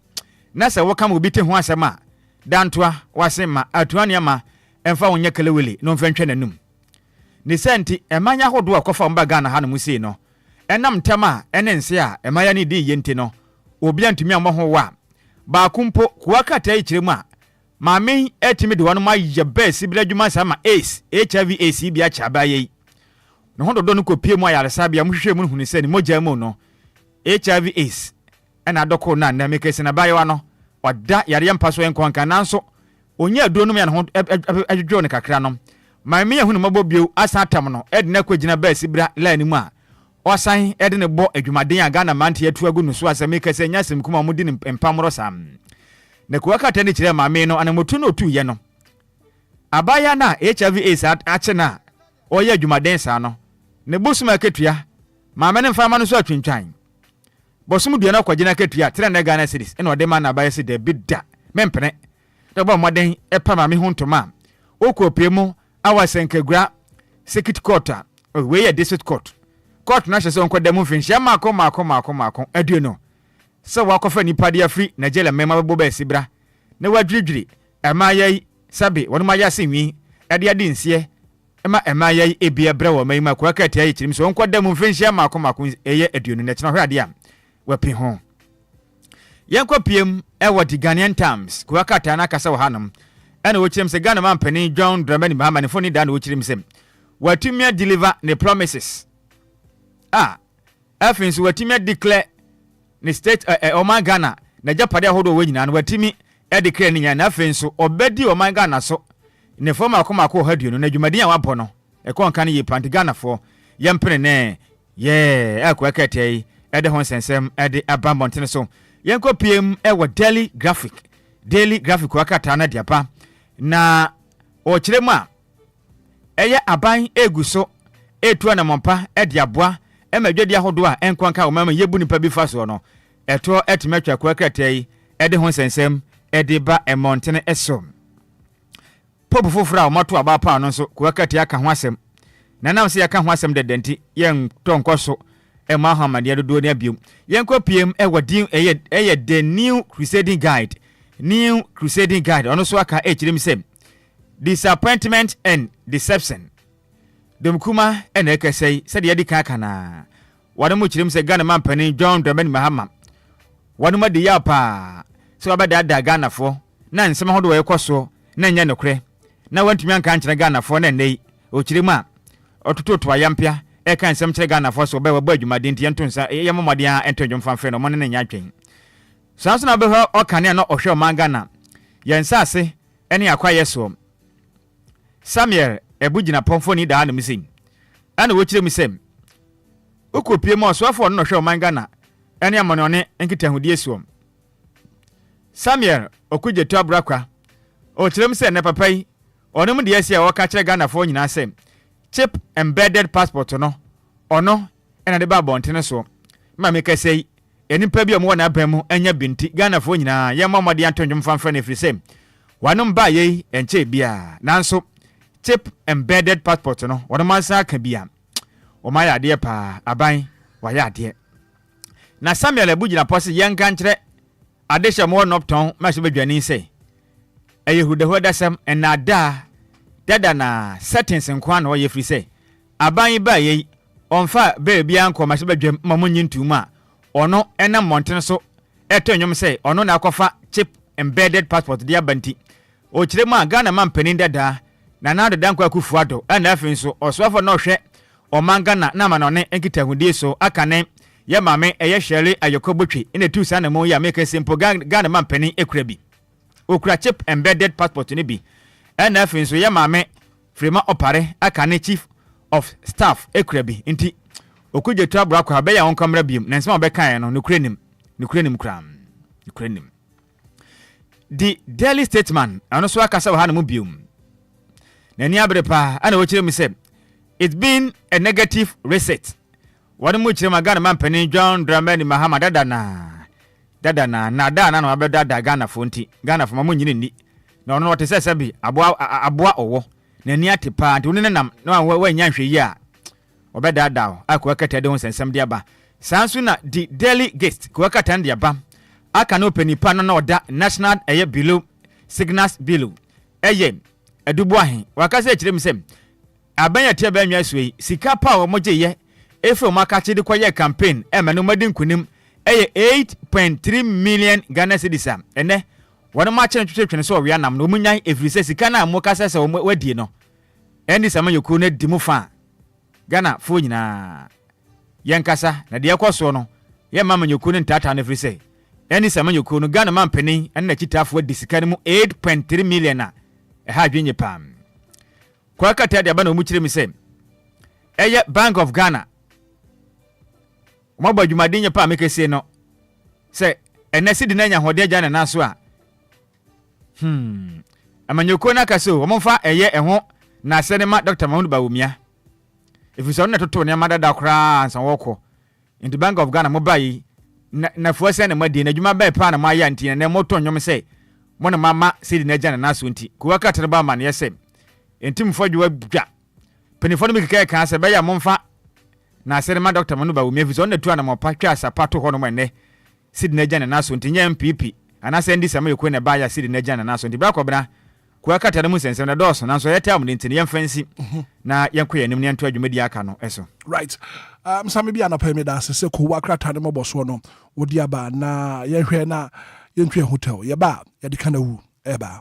na se woka ma obi te ho asema dantoa wasema atuane ma emfa wonye kelewele no mfantwe nanum ne senti emanya hodo akofa mba Ghana ha no musi no enam tema ene nse a emanya ne di yente no obi antumi amho wa ba kumpo kuwakata ikiremu a maame etimi de wonu ma yebe sibira adwuma sama ace HIV AC bia cha baye no hodo do no kopie mu ayaresa bia muhwehwe mu hunu se ni mogya mu no HIV AIDS ena doko na mekese na baye wa no oda yare yampa so enko anka nanso onye aduro no me na ho adwodwo ne kakra no maame ya hunu mabobio asatam no ede na kwagina ba sibira line mu a osan ede ne bo adwumaden aga na mante atu agu no so asemekese nyasem kuma mudi ne empamro sam na kuwakata ne kire maame no anamotu no tu ye no abaya na HIV AIDS ache na oye adwumaden sa no ne bosuma ketua maame ne mfama no so atwintwan bosum dua na kwagina ketua tire na Ghana series ena ode ma na abaya se de bidda mempene to bo moden epa maame ho ntoma okopemu awasenkagura circuit court we ye district court na hye se onkodam mfinhia mako aduo se wakofa nipa dia free na jela mema bo ba sibra na wadwidwiri emayai sabe wonu ma ya senwi ade ade nsie emayai ebia bra wo mai makwa kati ayi chirim so onkodam mfinhia mako eye aduo na kyena hwe ade a wapi ho yankopiem ewo di Ghanaian Times kwa kata na kasa wo hanum ena wo chirim se Ghana mampani John Dramani Mahama ne foni da na wo chirim se watumia deliver ne promises afins watumia declare ne state Oman Ghana na japade ahodo wo nyina na watimi declare ne nya na afins obedi Oman Ghana so ne forma akomako haduo no na dwumadin a wabɔ no konka ne yipant Ghana fo yempene ne akwa katai ede hon sensem ede abambonten so yenko pm ewo daily graphic wakata na diapa na o kiremu a eye aban eguso etu na mompa ede aboa emadwadi ahodo a enkwanka o mama yebu nipa bi faso no eto etimetwa kwakatai ede hon sensem ede ba emontene eso popo fofora o mato abapa no so kwakati aka ho asem na nam se aka ho asem dedenti yen tonkoso Emma Hamad do ne abium yenko pm ewadin eye the new crusading guide ono so aka echirim sem disappointment and deception demkuma ene ekesei se de yadi kaka na wanu mu chirim se Ghana mampani John Dramani Mahama wanu ma de yapa so abada da Ghana fo na nsem hodo we koso na nya nokre na wantumi anka nkyere Ghana fo na nei o chirim a ototo ayampia eka nsem kyere Ghana fo so be wa adwumaden tie ntonsa yemomode a entodwom fanfe no mo ne nya atwen sanso na be ho okane na ohwe Oman Ghana yensase ene akwa yeso Samuel ebugina pomfoni da na misin ana wo kyerem sem ukopie mo so afo no hwe Oman Ghana ene amone one nkitahudie so Samuel okuje to abrakwa o kyerem se ne papai onom de asia wo ka kyere Ghana fo nyina sem chip embedded passport no ono ena de ba bontene so ma me kasei enipa bi omo na abamu anya binti Ghana fo nyina ye mamode antondwom fanfa na frisem wanom ba ye enche bia nanso chip embedded passport no wono mansa ka bia o ma ya de pa aban wayɛ adeɛ na Samuel Abugina pɔse yɛnka nkyerɛ adehye mo nopton ma so badwani sɛ ɛyɛ hudahu dasam ɛnada dada na settings nkwa na ɔyɛ firi sɛ aban ba yɛ ɔmfa baby anko ma so badwam ma mo nyintuma ɔno ɛna montene so ɛtɔ nnwom sɛ ɔno na akɔfa chip embedded passport de abanti o kyerɛ mu a Ghana man panin dada na na dada nkwa kufuado ɛna afin so ɔsoafo na ɔhwɛ ɔman Ghana na ma no ne nkitahudie so aka ne ya mame ɛyɛ hyɛre ayɔkɔbotwe ina tu sa na mo ya make simple Ghana man panin ekura bi okura chip embedded passport ne bi ɛna afin so ya mame frima opare aka ne chief of staff ekura bi nti okuje tu abra kwa be ya won kamera biom na nsema obɛkan no nukrenim kram the daily statement ano so akasa wa na mu biom na ni abre pa ana wo kyerɛ mi sɛ it's been a negative reset wani mu kyerɛ ma Ghana man panin John Dramani Mahama dada na na wabɛdada Ghana fo nti Ghana fo ma mu nyini ni na ɔno wɔte sɛ bi aboa ɔwɔ na ni ate pa nti woni nam na wa nya hwɛ yi a ɔbɛdada akɔ akata de ho sensɛm de aba sanso na the daily guest kɔ akata de aba aka no panipa no na ɔda national ɛyɛ below signals below ɛyɛ adubu ahen wakasa kyerɛ mi sɛ abanya tia ba nwa suyi sika pa o mogye ye efo makache de koye campaign no madi nkunim ɛyɛ 8.3 million Ghana cedis ene wɔn ma kyerɛ twetwe so ɔwea nam no munyan efiri sɛ sika na mo kasa sɛ wadie no ɛni sama yoko na di mu fa Ghana fo nyina yɛn kasa na de ɛkɔso no yɛ mama yoko ne ntata na efiri sɛ ɛni sama yoko no Ghana man panin ɛna na kitafo di sika mu 8.3 million na ɛha adwenye pam kwa kata de aba na mu kyerɛ mi sɛ ɛyɛ Bank of Ghana mo badwumadin nye pa mekese no sɛ ɛnɛ sidi na nya hode agya na so a amanyoko na kaso wo mfa ɛyɛ ɛho na sɛ ne ma Dr. Mahmoud Bawumia efisɛ no toto ne amadada kora ansa wɔkɔ in the Bank of Ghana mo bayi na fo sɛ na madi na dwuma bai pa na ma ya nti na mo to nwom sɛ mo na mama sidi na agya na so nti kwa kata ne ba ma ne yɛ entim fodwa dwa penifo no mikeka ka sɛ bɛyɛ momfa na sɛ ma Dr. Mahmoud Bawumia efisɛ no tu na mo pa twa sapato ho no mene sidi na agya na so nti nya MPP anase ndi sama yeko na ba ya sidi na agya na so nti bra kɔbra kwa kata ne mu sensem na dɔso na so yɛ tam ne nti ne yɛmfansi na yɛnkɔ yɛnim ne nto adwumadi aka no ɛso
right same bi anapa me da sɛ ko wakrata ne mɔbɔso no wodi aba na yɛhwɛ na yɛntwe hotel yɛba yɛde kana wu ɛba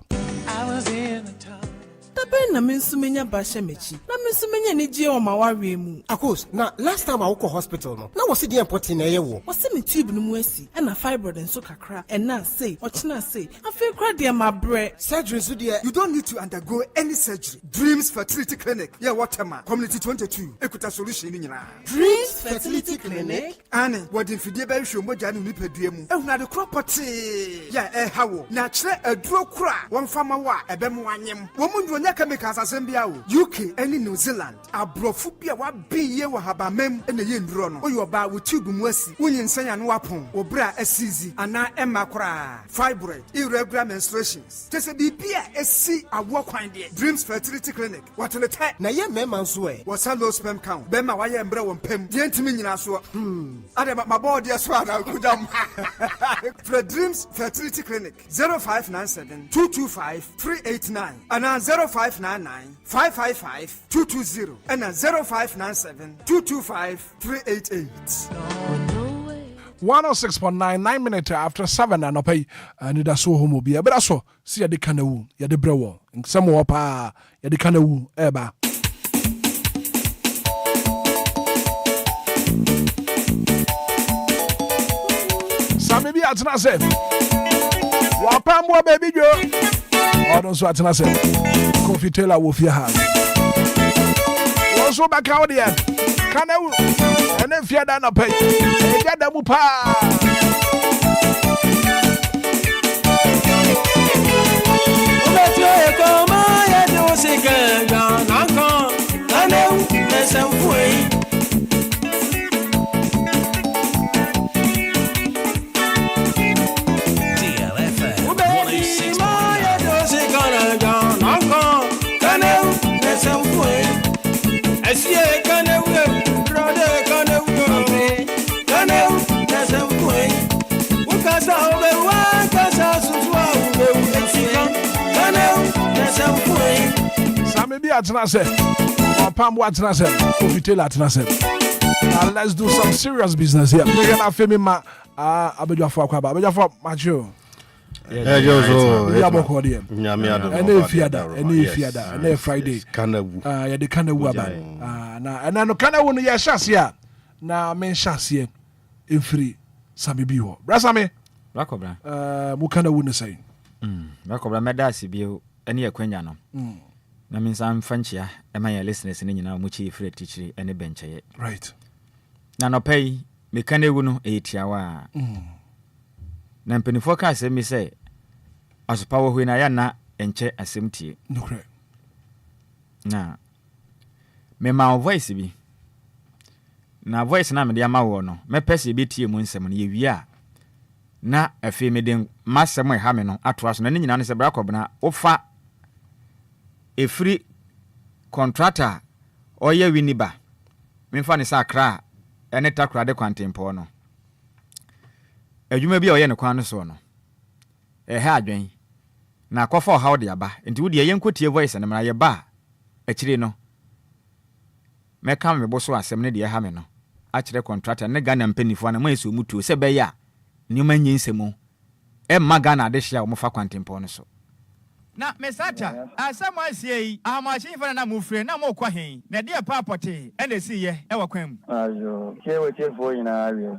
na mensumenya ba shemechi na mensumenya ni je o ma wawe mu
akos na last time I go hospital no na was the important na ye wo
was me tube no mu asi na fibroid nso kakra na say ochina say afi kra de ma bre
surgery so there you don't need to undergo any surgery. Dreams Fertility Clinic yeah whatever community 22 ekuta solution ni nyina
Dreams Fertility Clinic
ane wodi fidie ba hwe mogya no nipadua mu ehuna de property yeah hawo na kire aduro kura won fama wa ebem wanyem wo mu ndonya chemicals asembia wo UK and New Zealand abrofu bia wa biye wa habamem na ye nduro no oyo ba wo tube mu asi wonyin sanya no wapon obra asizi ana emakora fibroid irregular menstruations tese bibia esi awo kwan de Dreams Fertility Clinic watele tai na ye mema nso was low sperm count be ma wa ye mbre wo pem de ntimi nyina so ade ma board ye so ada kudam for Dreams Fertility Clinic 0597 225 389 ana 0599-555-220 and 0597-225-388.
106.9 9 minutes after 7 and pay Anidaso Wɔhɔ bi ebra so si yade kanawu yade brewo nsem wo pa yade kanawu eba Sami bi atena se wa pambo baby jo Odon so atena se Coffee Taylor wo fie ha Wonso baka odi ya kanawu ene fie da na pay e da mu pa Maybe at Nasa. Pambo at Nasa. Ofitela at Nasa. Let's do some serious business here. We're gonna film him. Abeja for Kwaba. Abeja for Macho.
Any fiada, any Friday.
Yeah, the kind of woman. And I know kind of one ya shasia. Na men shasia in free. Sami biho. Brasame.
Rakobra.
Mukanda wouldn't say.
Rakobra medasi bio any aqueniano. Na means I'm Frenchia, and my listeners in now muchi free teacher any bench.
Right.
Nano pay, me can wuno 8 hour. Nampeni forecast me say, as power when I na enche asemti.
No correct.
Na me ma voice bi. Na voice na me de ama wo no. Me pese bi tie mu nsem no ye wia. Na afi me den masem ha me no atoa so na nyina ne se bra kobna ofa efri contractor oye winiba. Me fa ne sa kra ene takra de kwantempo no. Adwuma bi oye ne kwan no so no. Ha adwen. Na akofo ha ode aba. Enti wo de yenkotie voice ne mra ye ba. Akire no. Me kam me boso asem ne de ha me no. Akire contractor ne Ghana mpanifo na mayeso mutuo se be ya. Ni manyi nsemu. E magana de hia wo fa kwantempo no so.
Na mesata asamo asie amachin fa na mufre na mo kwa hen na de papote ene si ye e wakwam
ayo chewe chefo ina awie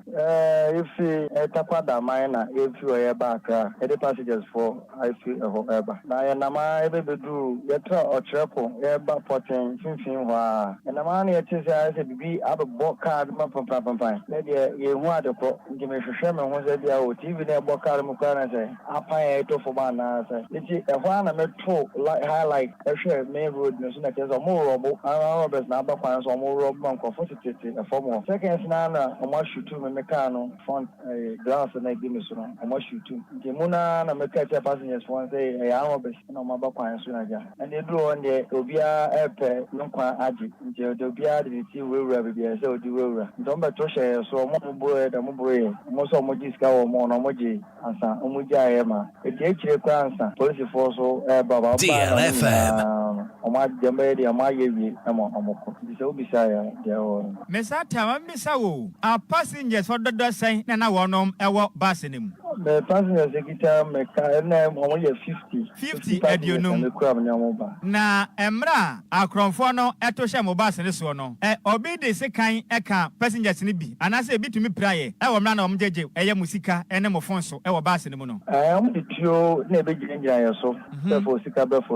ifi etakwada mai na efi oye baaka e de passengers for ifi eho eba na ye na ma ebe bedu ye tra otrepo e ba poten finfin hwa na ma na ye tise ase bibi abbo card ma pampa na de ye hu adeko ngime hwehwe me ho ze dia o tv na ebo card mu kwa na se apa ye to fo ba na se iti ehwa na metro highlife ehwe main road no so na kezo mo robo robbers na abakwan so mo rob banko for tete e form seconds na o ma shoot me meka no front glass na give me so no o ma shoot nke muna na meka che passengers one say ya robbers na ma abakwan so na ja and they do on the Obia epe nkwa agi nke Obia de ti wewura bibia say odi wewura ndomba to share so mo boye da mo boye mo so mo diska wo mo no mo ji ansa o mo ja ye ma e ti chire kwa ansa police force baba
DLFM
oma dembe de ama yewi amoko dise obisa ya de o
mesata ma misa wo a passengers for dodo sen na wonom ewo bus nim
the passengers ekita meka na mo ye 50
edionum na emra akronfo no eto hye mo bus ne so no obi de sekan eka passengers ne bi anase bitumi praye ewo mra na omjeje eye musika ene mo fonso ewo bus ne mu no
am de tio na be ginja ya so for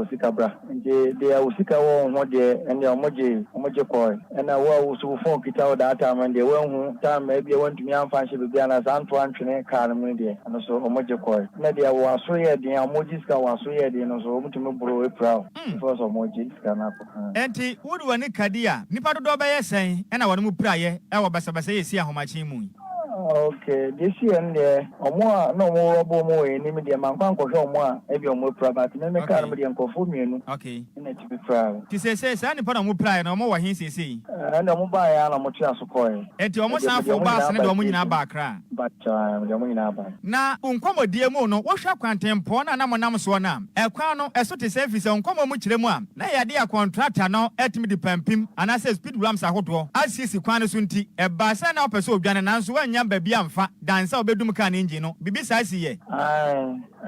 sika bra nje de usika wo ho de ene omoje ko ena wo so phone kita o data man de wo hu time e bi wantumi amfa hye be na santo antwene car mu de no so omoje ko na de wo aso ye de amoji ska wo aso ye de no so mutumi bro e proud for so omoji ska na ko
enti wudu wani kadia nipa dodo be yesen ena wonu mu praye e wo basabasa yesi ahomachin mu
okay this year there omo no mo robo mo e ni me de man kwan ko hwe omo a e bi omo private me car me de nkofo mienu
okay
ina to be proud
ti say sa ni pa na mo praye na omo wa hin sesi
na mo ba ya na mo tia so ko e
enti omo san fo ba se ne de omo nyina ba akra
but de omo nyina ba
na unkomodie mu no wo hwa kwantempo na mo nam so na ekwan no eso te say fi se unkomo mu kire mu a na ya de a contractor no etimi de pampim ana say speed ramps ahodo asisi kwan so nti e ba se na opeso odwane nanso wanya baby amfa dansa obedum kan engine no bibi sa siye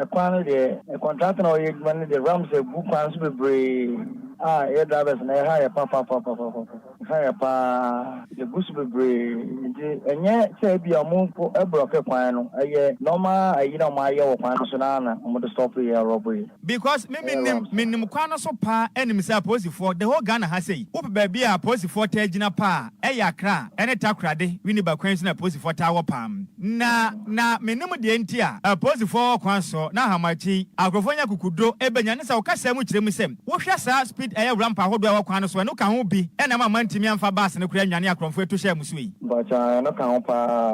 ekwan de contractor no ye man de ramps e bu kwan so bebre air drivers na hire papa hire pa the bus bebre enye say bia mo ko ebroke kwan no eye normal ayi na ma ye wo kwan so na mo de stop here robbery
because minim kwan so pa enim say police for the whole Ghana ha say wo be bia police for tagina pa yakra ene takrade wini ba kwan so na police for tawo pam na minim de ntia police for kwan so na hamachi agrofonya kukudo ebenya ne sa wo kasa mu kirem sem wo hwa sa speed ramp ahodo wa kwan so no ka ho bi ena ma mantimi amfa bus ne kura nwane akromfo eto hye muso yi
but no ka ho pa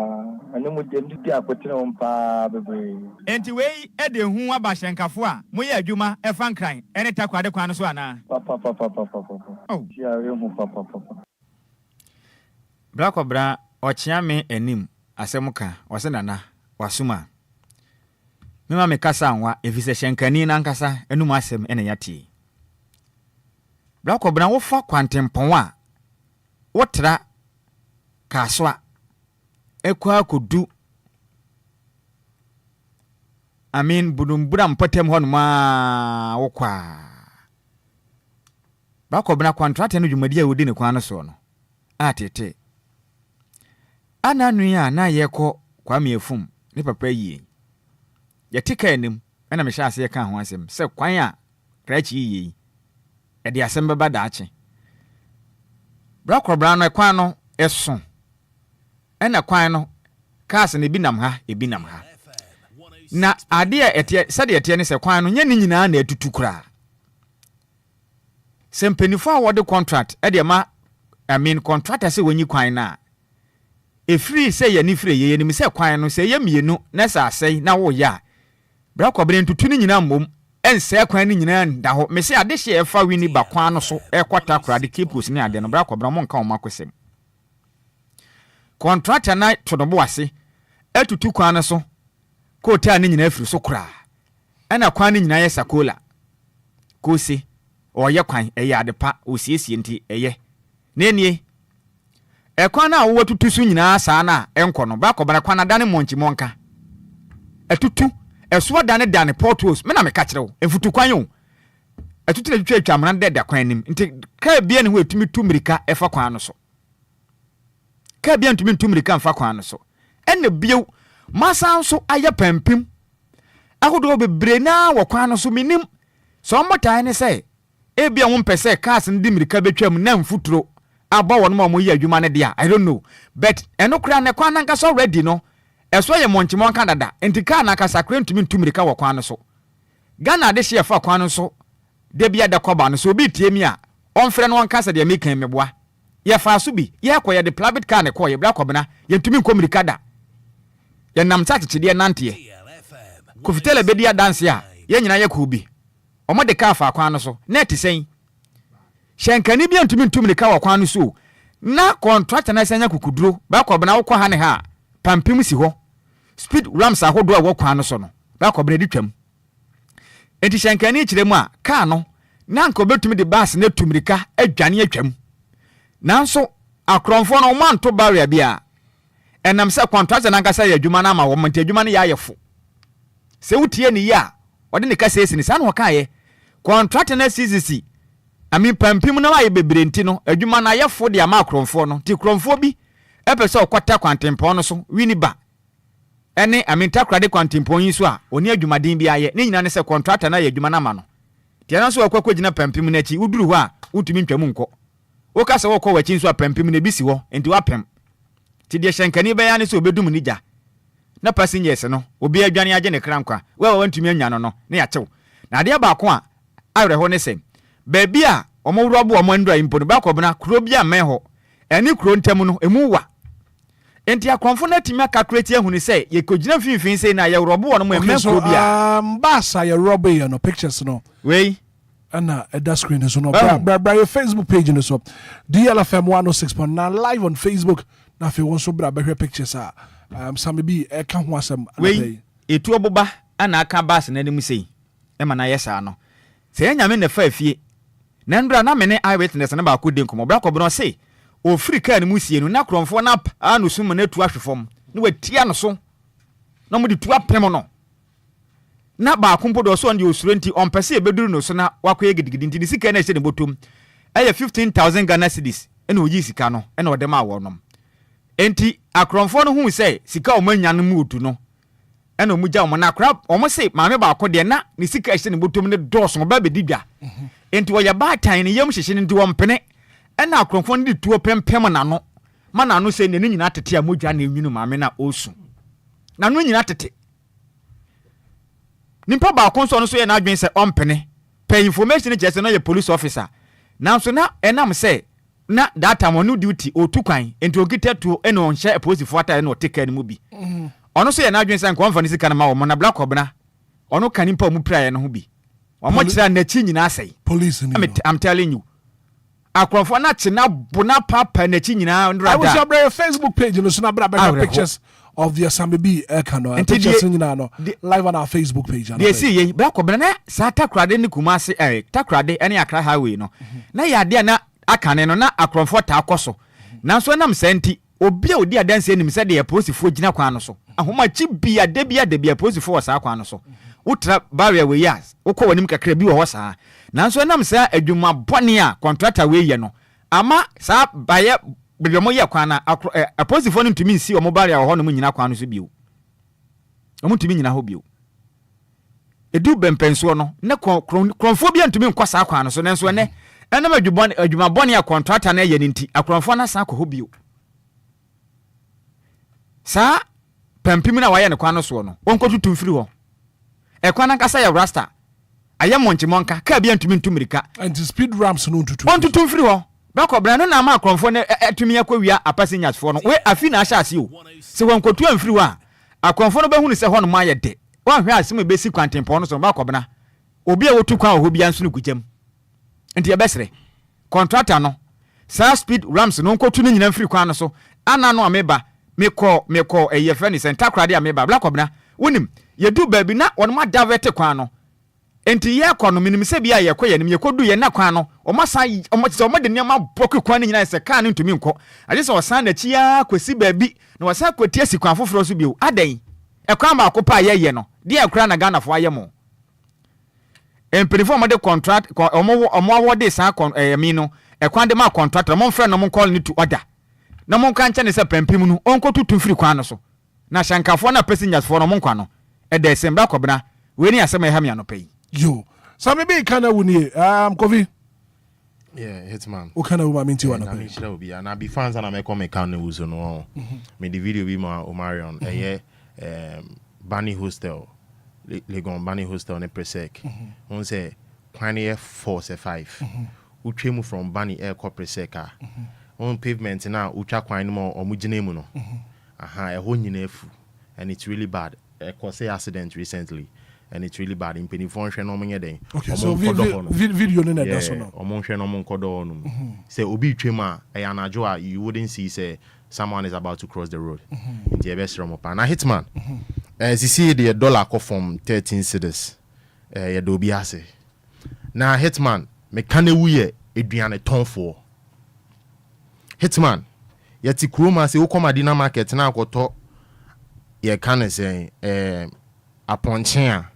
ane mu dem di akotene ho pa bebre
enti wei ede hu abahyenkafo a moye adwuma efa nkran ene takwade kwan so ana
papa oh ya hu papa
bra ochia me anim asemuka wose nana wasuma mema me kasa anwa efise hyenkani na nkasa enum asem ene yati Black Obna wo fa kwantempon a wotra kaswa ekwa kodu budumbura mpatem hɔ ma wokwa Black Obna contract no dwumadi a wodi ne kwan no so no atete ananu ya na yekɔ kwa miefum ne papa yie yetika anim na me hya ase ka ho asɛm sɛ kwan a krachi yie ɛde asɛm bɛba daache Black Obna no kwan no ɛso ɛna kwan no cars ne bi nam ha ebi nam ha na ade a ɛte sɛde ɛte ne sɛ kwan no nyɛ ne nyinaa na atutu kura sɛmpanifo a wɔde contract ɛde ma contractor sɛ wɔnyi kwan na efiri sɛ yɛ ne firi yɛ nim sɛ kwan no sɛ yɛ mienu na sɛ asɛe na wo ya Black Obna ntutu ne nyinaa mmom ɛnsɛ kwan ne nyinaa nda hɔ me sɛ ade hye ɛfa wini ba kwan no so ɛkɔta kura de capos ne ade no Black Obna mo nka wo makosɛm contractor na todobo ase atutu kwan no so kota ne nyinaa firi so kura ɛna kwan ne nyinaa yɛ sakola kosi ɔyɛ kwan ɛyɛ ade pa osiesie nti ɛyɛ nenie ɛkwan na wo tutu so nyinaa saa na ɛnkɔ no Black Obna kwan na dane monchi monka atutu ɛso dane portos me na me ka kyerɛ wo ɛfutu kwan yo atutu na twetwa amana deda kwan nim nti ka bia ne ho etumi tumirika ɛfa kwan no so ka bia ntumi tumirika mfa kwan no so ɛna bio masa nso ayɛ pampim ahodo bebre na wɔ kwan no so minim so mbotae ne sɛ ebia wo mpɛ cars ndi mirika betwam na mfuturo aba wɔ no ma mo yɛ adwuma ne dia I don't know but ɛno kra ne kwan nanka so ready no ɛso yɛ monchimon kan dada enti ka na kasa kra ntumi ntumirika wɔ kwan no so Ghana de hye fa kwan no so de bia da kɔba no so obi tie mi a ɔmfrɛ no ɔnka de mekan meboa yɛ fa so bi yɛ kɔ yɛ de private car ne kɔ yɛ Black Obna yɛ ntumi nkomirika da yɛ nam sa tete nanteɛ kofitele bedi adanse a yɛ nyina yɛ kɔ bi ɔmo de car fa kwan no so na ti sɛn hyenkani bia ntumi ntumirika wɔ kwan no so na contractor na sɛnya kukuduro Black Obna wokɔ ha ne ha pampim si hɔ speed rams ahodo a wɔ kwan no so no Black Obna di twam enti hyenkani kyerɛ mu a car no na nka obetumi de bus na tumirika adwane atwam nanso akronfo no manto barrier bia enam sɛ contractor na nkasa yɛ adwuma na ma wɔ monte adwuma no yɛ ayɛfo sɛ wotie ne ya ɔde ne kasa esi ne sa no kaayɛ contractor na CCC pampim na ayɛ bebre nti no adwuma na ayɛfo de ama akronfo no ti kronfo bi ɛpɛ sɛ ɔkɔta kwantempɔn no so wini ba ɛne takrade kwantempɔn yi so a oni adwumaden bi ayɛ ne nyina ne sɛ contractor na yɛ adwuma na ma no ti ana so ɔkɔkɔ gyina pampim na akyi wuduru hɔ a wutumi ntwam nkɔ woka sɛ wɔkɔ wakyi nso a pampim na bi si hɔ enti wapem ti de hyenkani bɛya ne sɛ obedum ni gya na passengers no obi adwane agye ne krankwa wa wantumi anya no no ne yakyew na ade baako a awre ho ne sɛ baabi a ɔmo wrobo ɔmo ndura impo no Black Obna kuro bi a mɛn hɔ ɛne kuro ntam no emu wa enti akonfo na timi calculate ehunu sɛ ye kogina finfin sɛ na ye wrobo wɔ no mo mɛn kuro bi a
mbasa ye wrobo ye no pictures no
wei
ana that screen is no bra your Facebook page no so DLFM 106.9 live on Facebook na fe won so bra behwe pictures a some bi e ka ho asem
wei etu oboba ana aka bus na anim sei e ma na yesa no sɛ nyame na fa afie na ndra na mene eyewitness na ba ko de nkomo Black Obna say o free car ne musie no na kromfo na anu sum na tu ahwefom na watia no so na mo de tu apem no na ba kompo do so on de osuro nti on pese ebeduru no so na wakoye gidigidi nti sika na hye ne botom eye 15,000 Ghana cedis ena oyi sika no ena ode ma wonom enti akromfo no hu se sika o manya no mutu no ena omugya o na akra o mo se maame ba ko de na ne sika hye ne botom ne doso ba bedidwa enti wo ya ba tan ne yam hyehye nti wo mpene ena akromfo no de tuo pempem na no ma na no se ne nyina tete a mogya na enwunu maame na osu na no nyina tete nimpa ba konso no so ye na adwen se ompene pay information je se no ye police officer nanso na enam se na data mo no duty otukwan enti ogita tuo ena onhye police fuata ena oteka ne mu bi ono so ye na adwen se nko mfa ne sika na ma wo na Black Obna ono kan nimpa mu praye no ho bi omo kira na chi nyina asai
police ni
I'm telling you akrofo na chi na bona papa na chi nyina ndra
I was your Facebook page no so na bra pictures of the Asambi Ekano and pictures in live on our Facebook page.
They see Black Obana, Sata Crade Nikumasi, Takrade, any Accra Highway. No, na ya dear na Akaneno na Akronfort Takoso. Now, so I'm senti, Obia, dear dancing him said the opposite for Gina Quanoso. And whom my chip be a debia de be opposite for Saquanoso. Utra barrier we yas, Oko and Nimka Crebu Hosa. Now, so I'm say a Duma Bonia contractor way, you know. Ama, sa buyer. But your kwana a positive phone to me see or mobile or honeymoon in Aquanus view. I want to mean in a hobby. A do ben pensono, no chronophobia to me quas aquanos, and so ne, and never do my bonnia contract and a yenity, a chronofona saco hobby. Sir, Pampimina Wayan Quanos, won't go to Fluo. A Quanacasaya Rasta. I am Montimonca, Caribbean to me to Mirica, and to speed ramps no to 1 to 2 Fluo. Bako brano na ma konfone atumi akwa a passengers for no we afina asase o se won kotu amfiri wa akonfone be hunu se hono ma ye de wan hwe asem be si kwantempo no so bako bna obi a wotu kwan obi anso no kujam enti ye besre contractor no sa speed rams no kotu ni nyina mfiri kwan no so ana no ameba meko eye friend center krade ameba bako bna wonim ye du baabi na won ma davete kwan no enti ye kono minim se bia ye koye nim ye kodu ye na kwan no omo de niam aboku kwan ni nyina se kan ntumi nko ade se osan na chia kwesi baabi na wasa kwati asi kwan foforo so bio adan e kwan ba ko pa ye no de e kra na Ghana fo aye mo empirifo mo de contract omo awode sa mi no e kwan de ma contract mo mfre no mo call ni to order na mo kan che ne se pampim no onko tutu firi kwan no so na shankafo na passengers fo no mo kwan no e de sembra kobna we ni asema ha mi anopai
yo so maybe kana wuni Kofi
yeah Hitman
ukana uma minti wana
na nishira obi na be fans na me come kan uzo no me the video bi ma Omarion Bunny Hostel Legon Bunny Hostel ne Presec on say Pioneer 4-5 utwemu from Bunny Air Presec on pavement na utwa kwan no omugine mu no aha e ho nyina afu and it's really bad cause accident recently and it's really bad in penny function no menye den
okay so video no na da so no
omonhwe no monkodo no say obi twema e anajo a you wouldn't see say someone is about to cross the road in the best room up na Hitman as you see the dollar go from 13 cedis ya do bi ase na Hitman me kanewu ye eduane tonfo Hitman yeti kroma se ukoma dina market na akoto ye kan say aponchen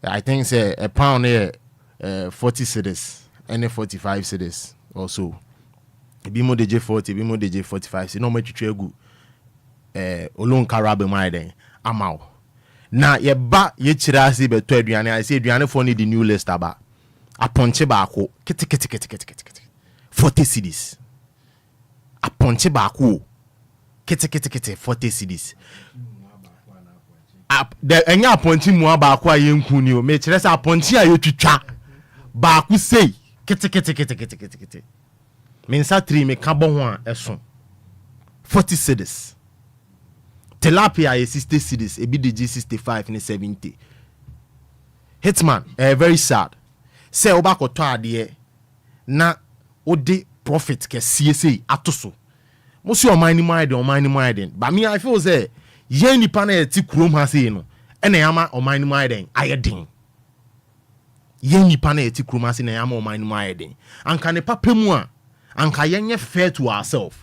I think say a pound here 40 cedis and 45 cedis or so. Ebi mo DJ 40, ebi mo DJ 45. So no me twetwe gu olon karabe mai den amaw. Na ye ba ye kira si be to aduane I say aduane for need the new list aba. Aponche ba ko kete 40 cedis. Aponche ba ko kete 40 cedis. The enya aponti mu abaako a yenku ni o me kire se aponti a yetwitwa baako sei kete me nsa 3 me ka bo ho a eso 40 cedis tilapia is 60 cedis ebi de 65 ni 70 Hitman very sad say obakoto ade na odi profit ke sei atoso mo si o man ni mind but me I feel say ye nipa na eti krom ha sei no ena yama oman ni maiden ayedin ye nipa na eti krom ha sei na yama oman ni maiden anka ne papemu a anka yenye fair to ourselves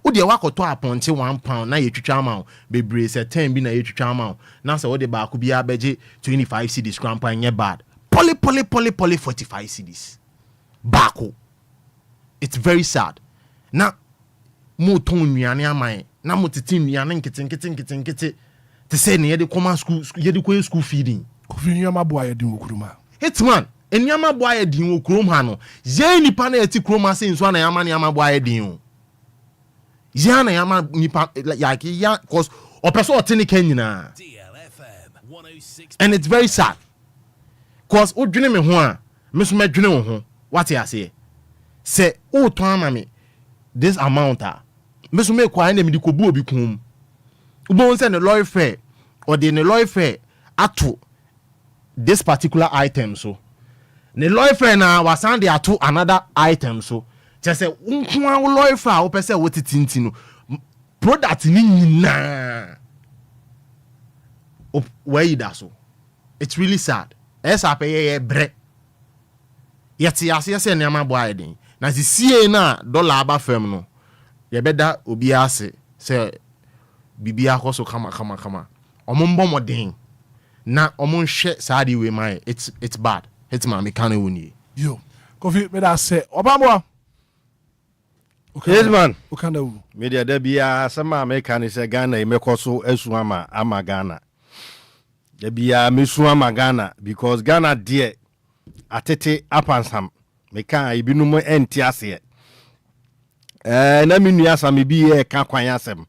wo de wakoto aponte 1 pound na ye twitwa ama bebre se 10 bi na ye twitwa ama na se wo de ba ko bi abeje 25 cedis crampa nye bad poly 45 cedis bako it's very sad na mo ton nuane aman na motiti nuane nkete te say ne yede koma school yede ko school feeding
Kofi nyama boa yedin okuruma
Hitman enyama boa yedin okurum ha no ye nipa na eti kuroma se nso na yama boa yedin o ye na yama nipa like ya cause opeso otene kan nyina DLFM 106 and it's very sad cause odwene me ho a me so medwene wo ho what you say say o to ama me this amount me so me kwa na me di kobu obi kum ubo say ne lawyer fair or the lawyer fair ato this particular item so ne lawyer fair na wasan dey ato another item so just say unkuan lawyer fair wo pese wo titinti no product ni nyinaa wayi da so. It's really sad. Esa pe ye bre. Yeti ase se nneama bo ayeden. Na sie na dollar aba fam no. Ye beda Obia ase se bibia koso kama. Omo mbɔ modern. Na omo nhwe saadi we mai. It's bad. Hitman me kan woni.
Yo. Kofi me da se Obama.
Hitman.
Ukanda wu.
Media da bia sama me kan se Ghana emekoso esu ama Ghana. Da bia mesu ama Ghana because Ghana there atete apansam me kan ibinum enti ase. Na me nua sam bi e ka kwan asem.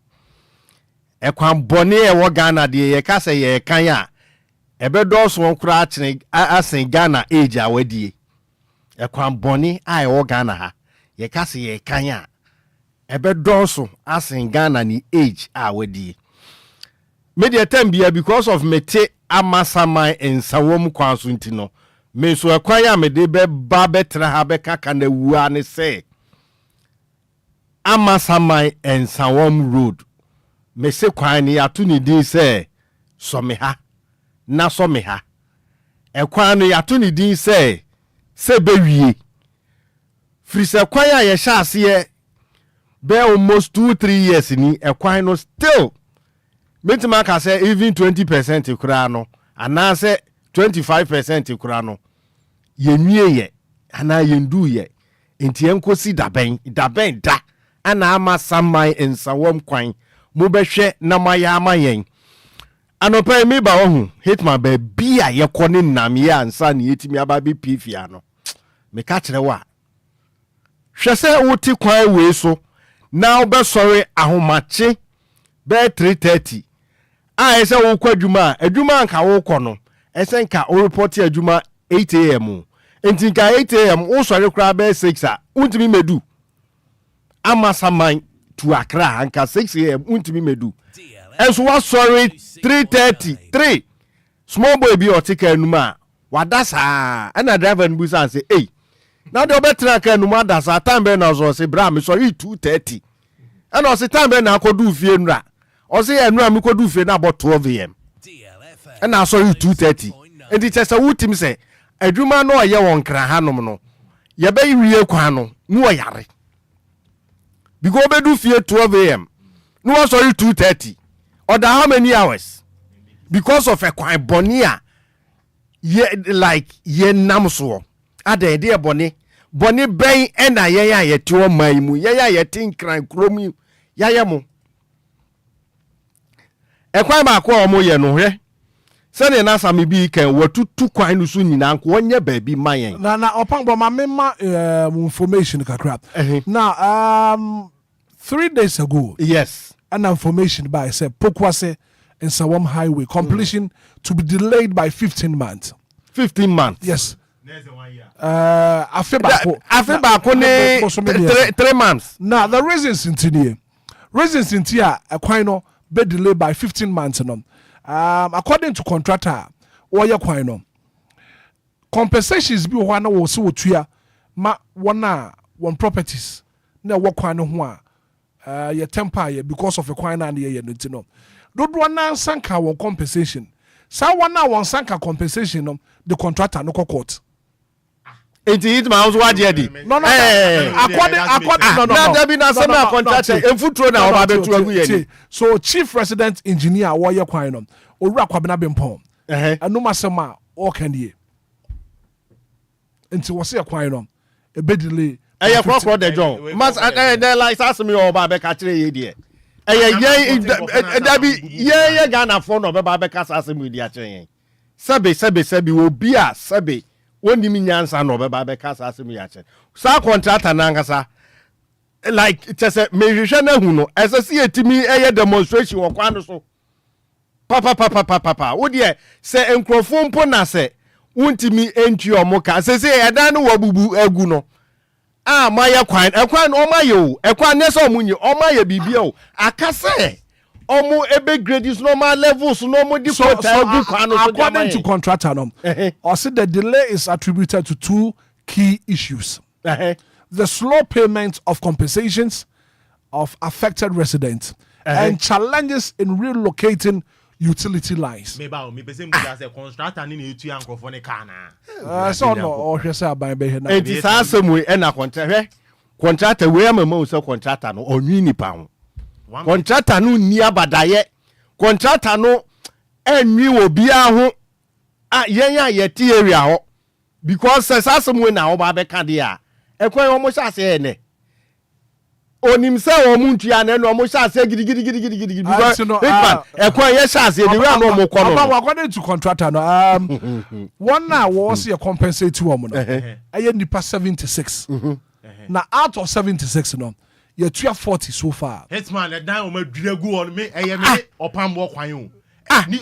Ekwan bone e wo Ghana de ye ka se ye kan a ebedo so nkura akene asen Ghana age awadie. Ekwan bone a e wo Ghana ha ye ka se ye kan a ebedo so asen Ghana ni age awadie. Media time bia because of mete amasamai ensawom kwanso ntino me so ekwan ya me de be ba betra ha be kaka na wua ne se amasamai ensawom road me se kwan ni ato ni din se someha na someha ekwan ni ato ni din se bewie frise kwan ya ye sha ase be almost 2-3 years ni ekwan no still Metima ka say even 20% kura no ana say 25% kura no yenwie ye ana yendu ye enti enkosi daben da ana ama samai ensawom kwan mo behwe na maya amayen anopa mi ba ohu Hitman ba bia ye kone nam ye ansa na yetimi aba bi pifia no me ka kire wa hwe se wuti kwan we so na obesori ahomache be 3:30 ese wo kwa adwuma nka wo kɔ no ese nka o report adwuma 8 am enti nka 8 am wo sɔre kra be 6 a untimi medu amasaman to Accra nka 6 am untimi medu enso wa sɔre 3:33 small boy bi otika anuma wadasa ana driver nbu san say eh na de obetra ka anuma dasa time be na so say bra me sɔre 2:30 ana o say time be na akodu fie nura o say enu amikodu fe na about 12 am and na so 2:30 and it say wutim say adwuma no ye won kra hanom no ye be wiye kwan no mu oyare because obedu fie 12 am no was sorry 2:30 or how many hours because of a kwan bonia ye like ye namso ade de boni ben ena ye ti o man mu ye tin kran kromi ye mo ekwan ba ko omo ye no hwe se ne na sami bi kan watutu kwan no so nyina nko onye ba bi mayen
na opangbo ma mema information kakra na 3 days ago
yes
an information by say Pokwase and Sawam Highway completion to be delayed by 15 months yes afe ba ko ne
3 months
now the reasons in here akwan no be delayed by 15 months no according to contractor oye kwan no compensations bi ho na wo se wotua ma wona one properties na wo kwan no ho a ye temper because of a kwan na ye no ti no dodo na sanka won compensation sa wona won sanka compensation no the contractor no court
enti Hitman also wa dia di
no according no
na be na say na contractor enfutro na oba betu agu ye
so chief resident engineer wo ye kwan no owura kwabena bempon anu masema o kan die enti wo se kwan no e be delay
eye crocro de john mas de like ask me oba be ka kire ye die eye da bi ye Ghana for no be ba be ka ask me di a kire yen sebe obi a sebe woni mi nyansa no be ba be ka ask me ya kire sa contractor na ngasa like it say me hwehwe na hu no ese si etimi eye demonstration wo kwan so papa wo de se enkrofo mpo na se wuntimi enti omoka se edan no wabubu agu no maya kwan ekwan o mayo ekwan ne so munyi o maye bibia o akase omo ebe grades normal levels no mo di quota kwan no
according to contractor no or say the delay is attributed to 2 key issues the slow payment of compensations of affected residents and challenges in relocating utility lines.
So no,
or just about
it is awesome way and a contractor where my most contractor no or mini pound. Contractor no near badaye. Contractor no and you will be a ye area because as awesome way now by Candia. A quite almost as any. On himself or Muntian and almost as a giddy because
according to contractor one now was your compensate to woman. I had past 76. Now out of 76 no you're 40 so far.
Hitman the down me go on me or palm walk you.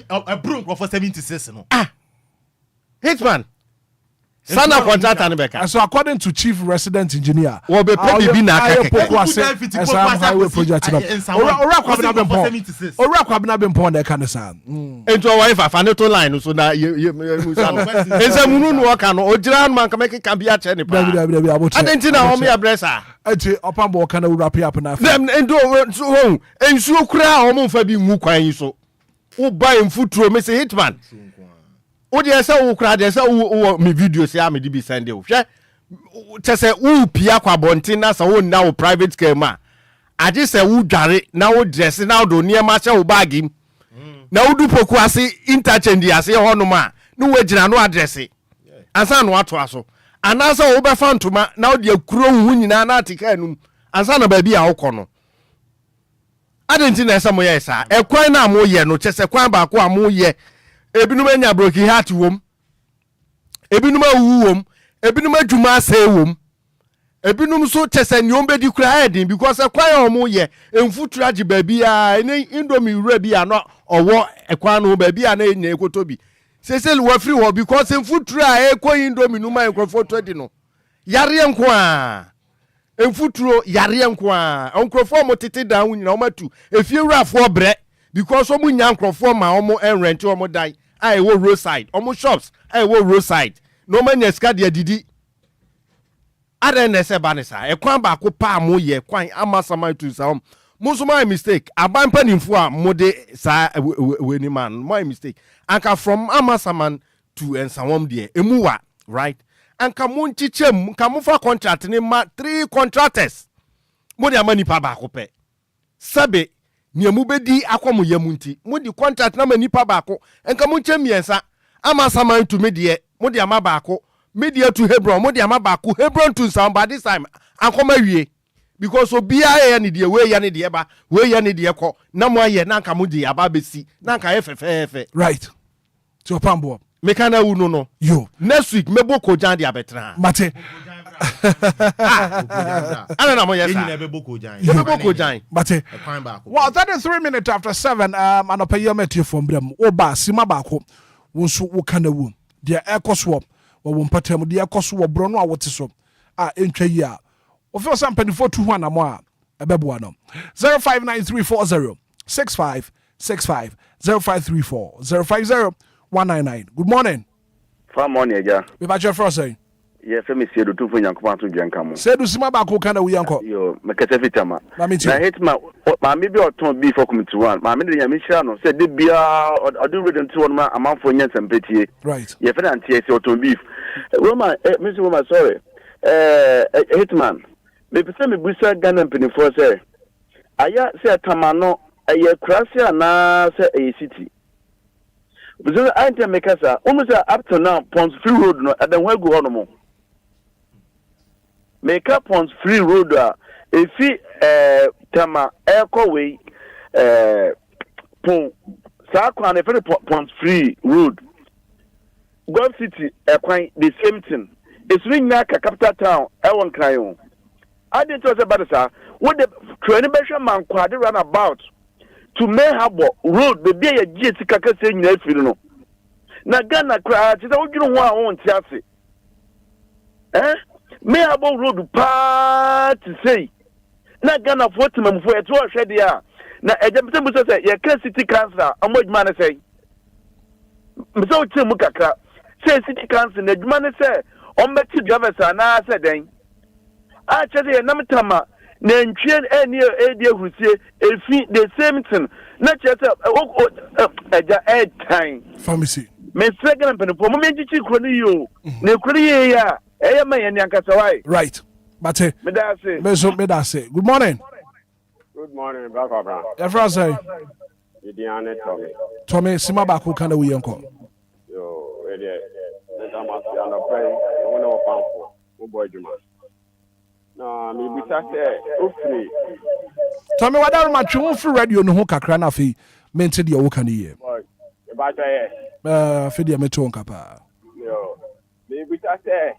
A broom for 76 no.
Hitman Sana contract and Becca.
So according to chief resident engineer,
will be paid be na
highway project. Ora kwabna be mpon that kind of sound.
Into a wife afanato line so na you Ense munu no waka no ogira man ka make can be a chene pa. Adentina o me abresa.
Ati opambo waka na wrap up na.
Dem endo so ensuo kura o mo fa bi ngu kwan yi so. Wo buy mfuturo me say Hitman. Odi esa wo kra de esa wo me video say am di bi send you hwe tese wo pia kwa bontin na sa wo na wo private car ma ade se wo dware na wo dress na wo do niema hye wo bag im na wo du poku ase interchange ase ho no ma no wo gina no address ansa no ato aso anasa wo be fa ntoma na wo de akuro hu nyina na atika anum ansa na ba bi a wo kɔ no adenti na esa mo ye sa ekwan na mo ye no tese kwan ba ko amo ye ebinum anya broken heart wom ebinum awu wom ebinum adwuma ase wom ebinum so tese nyom bedi kura edin because ekwan omo ye emfutura agi baabi a ene indomie wura bi a no owo ekwan no baabi a na enya ekotobi sesel wa free ho because emfutura ekwo indomie no ma enkrofo di no yare enko a emfuturo yare enko a onkrofo mo tete dan nyina o matu efie wurafo bre because omo nya enkrofo ma omo enrent omo dai I wo roadside omo shops I wo roadside no manya ska de didi are na se banisa ekwan ba ko pa mo ye kwan amasama tu sa mo so my mistake aban panimfo a mo de sa weni man my mistake anka from amasaman to ensawom de emuwa right anka mo nchichem ka mo fa contract ni ma 3 contractors mo de amani pa ba ko pe sabe ni mu bedi akomo yamunti mu di contract na manipa baako enka mu nchemiensa ama saman to media mu di ama baako media to Hebron mu di ama baako Hebron to somebody this time akoma wie because obia ya ni die we ya ni die ba we ya ni die ko na mo aye na nka mu di aba besi na nka efefefe
right to pambo
meka na wu no
yo
next week mebo ko jan di abetra
mate
ana na mo yes
well 33 minutes after 7 anopa yemeti from brem oba sima baako wonso wo kana wu de ekoso wo mpatam de ekoso wo bro no a wote so entwa yi a wo feel some penny for 2 na mo a ebeboa no 059340 6565 0534 050 199 good morning
morning eja
we ba your first say
yes me see do tu fo yankoma to dwanka mo
say do sima ba ko kana wu yanko
yo me kete fitama
na
Hitman ma me bi oton bi for committee 1 ma me de nyame hira no say de bia odu read to one ma amanfo nya sempetie
right
ye fe antie say oton beef Roma me say Roma sorry Hitman me pese me busa Ghana penifo say aya say tamano aye krasia na say a city because I tell me kasa almost up to now Pons Free Road no and then we go on mo make up Pons Free Road if tama echo way pon sa kwan if Pons Free Road Gulf City ekwan the same thing it's ring na capital town e won kan o I didn't tell about that what the train man kwade run about to Mehabo road the be a GT kaka say nyina firi no na Ghana kra ti say odwunu ho a won ti ase Mehabo road pa to say na Ghana for timamfo e to hwede a na ejapete mu say ye ka city council amodjuma na say me say o ti mu kakra say city council na adwuma na say on beti drivers na say den a chede ye namtama nantwie ani edi ehusie efi the same thing na chese eja time
pharmacy
me second pen po mo menchichi kro ni yo na kro ye ya eya ma yan yankasa why
right Mate
me da say
good morning
Black Obra.
Efra say
Idiane
Tommy sima ba ko kana we yanko
yo we dey na ma si ana pay won no pampo mo boy juma na me bisa say ofri
Tommy wada ma twe free radio no ho kakra na afi mente de wo kana ye
boy e ba twa
afi de me to nkapa
yo me bisa say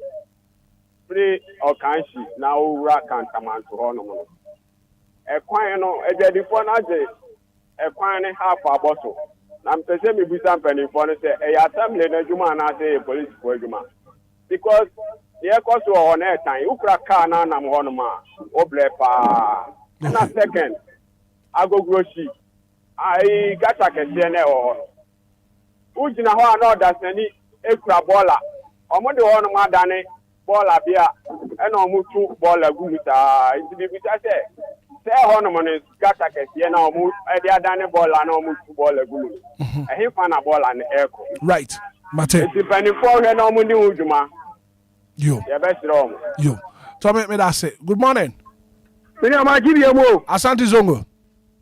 free okanshi na owura kantamanto ho no mo ekwan no ejadifo na je ekwan ne half aboso na mpese me bisa mpanifo no say e ya assembly na juma na say police for juma because the ekoso o na etan ukra car na nam ho no ma oble pa na second agogroshi ai gata kese na o ujina ho na odasani ekura bola omo de ho no ma dane bola bia e na omo tu bola gumuta ndi bisa say ho no money gata kese na omo e dia dane bola na omo tu bola gumu e fa na bola na eko
right Mate
ti pani for he na omo ni ujuma
yo
ya be siro
yo Tommy me da say good morning
me ma jibi mo
Asante Zongo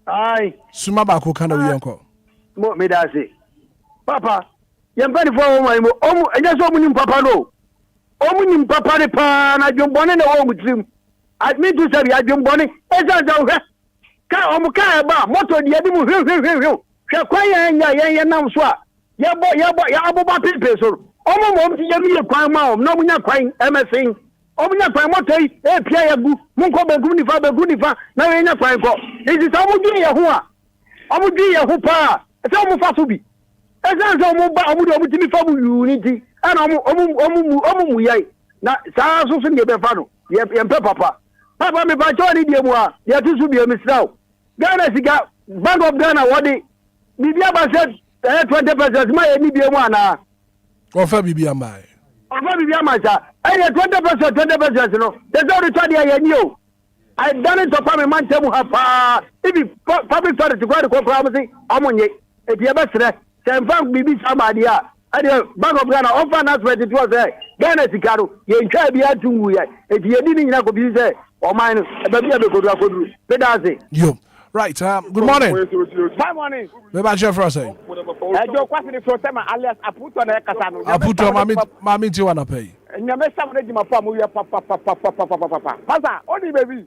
ai
suma ba ko kana we yanko
mo me da say papa ye pani for mo mo omo eje so mo ni papa no omo ni papa de pa na dwombone na wo mutrim admi tu sabi adwombone ezaza wo ka omo ka ba moto de adi mu hwe hwe kwan ya nam so a ya aboba pepe so omo mo ti yemi kwan ma om na munya kwan emesin omunya kwan moto yi e pia ya gu munko begu ni fa na we nya kwan ko ezi sa omo dwi ye ho a omo dwi ye ho pa e sa omo fa so bi ezaza omo ba omo de omo ti mi fa bu unity ana omo mu yai na sa so so ne be fa no ye mpe papa me ba cho ni die mu a ye tu su bi e misraw Ghana siga Bank of Ghana wodi bibia ba se 20% ma ye ni die mu ana
ofa bibia mai
ofa bibia ma sa e 20% no the zone to dia ye ni o I done it to come man temu ha pa ibi public toilet to go ko am say amonye e bia ba sere se bank bibi sama dia Bank of Ghana offer announcement it was Ghana sikaro ye ntwa bia tungu ye e bia di ni nyina ko bi say o man e ba bia be koduru pedaze
yo right good morning
good morning
me ba chef for say
ejo kwasi ni so tema alias aputo na kasa no
aputo mami ti wana pay
nyame sam na jima pa mu ya papa pasa oni baby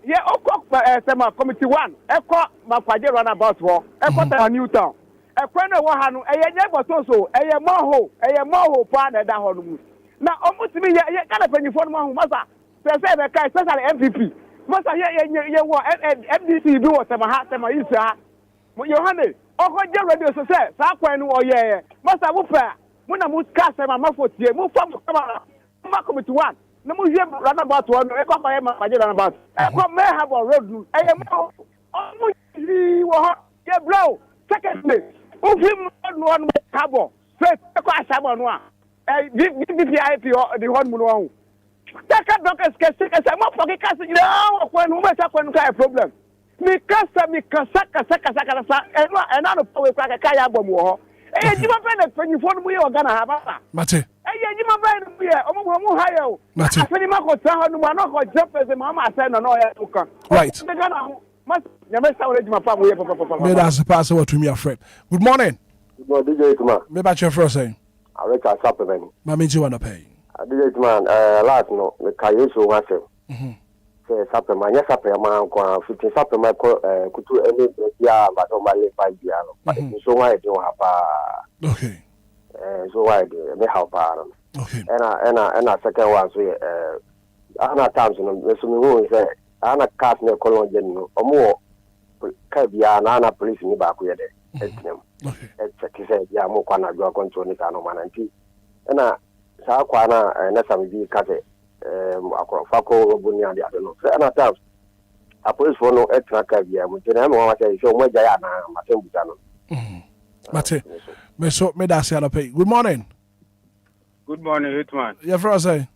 ye okok tema committee 1 eko makwaje run about ho eko ta Newtown ekwe na wo ha no eye nye boto so eye moho pa na da ho no mu na omutimi ye kana panyifo no ho masa se be kai especially MVP masa ye wo MDC bi wo tema isa mo Yohane oko je radio so se sa kwan no oye masa wo fa mo na mo ska se ma mafotie mo fa mo kama ma committee 1 na mo hwe run about one e kwa ma kwaje run about e kwa me have a road eye mo mo ri wo ye bro secondly ufim no cabo first e kwa asabo no a VIP the one mo no taka doctors kese mo foki kase no kwa no me sa kwa no ka problem mi kasa eno no power kwa ka ya bom wo e jima pe na panyifo no mu ye Ghana ha ba
Mate
e jima pe no mu ye omo ha ye afeni ma ko sa ho no ma no ko jepese ma ma say no ya uka
right
mas nyame sa wole jima pa mu ye papa
me da se pass what to me afraid good morning
DJ Hitman
me ba chef for say
I reach a supplement
mami ti wana pay
DJ Hitman last no me ka yeso wa se se supplement ya supplement ko fitin supplement ko kutu ene ya ba to ma le pa bia no but so wa e do ha pa
okay
so wa e me ha pa no
okay
and second one so ana times no so me won say ana cast ne kolon je no omo ka bia na police ni ba ko ye de etnem okay say ya mo kwa na jo control ni ka no mananti na sa kwa na sam bi ka se akwa ko obuni ade ade no say ana times a police for no etra ka bia mo tena mo wa say so mo ja ya na masembu ta no
Mate me so me da se ala pay good morning
Hitman
yeah for say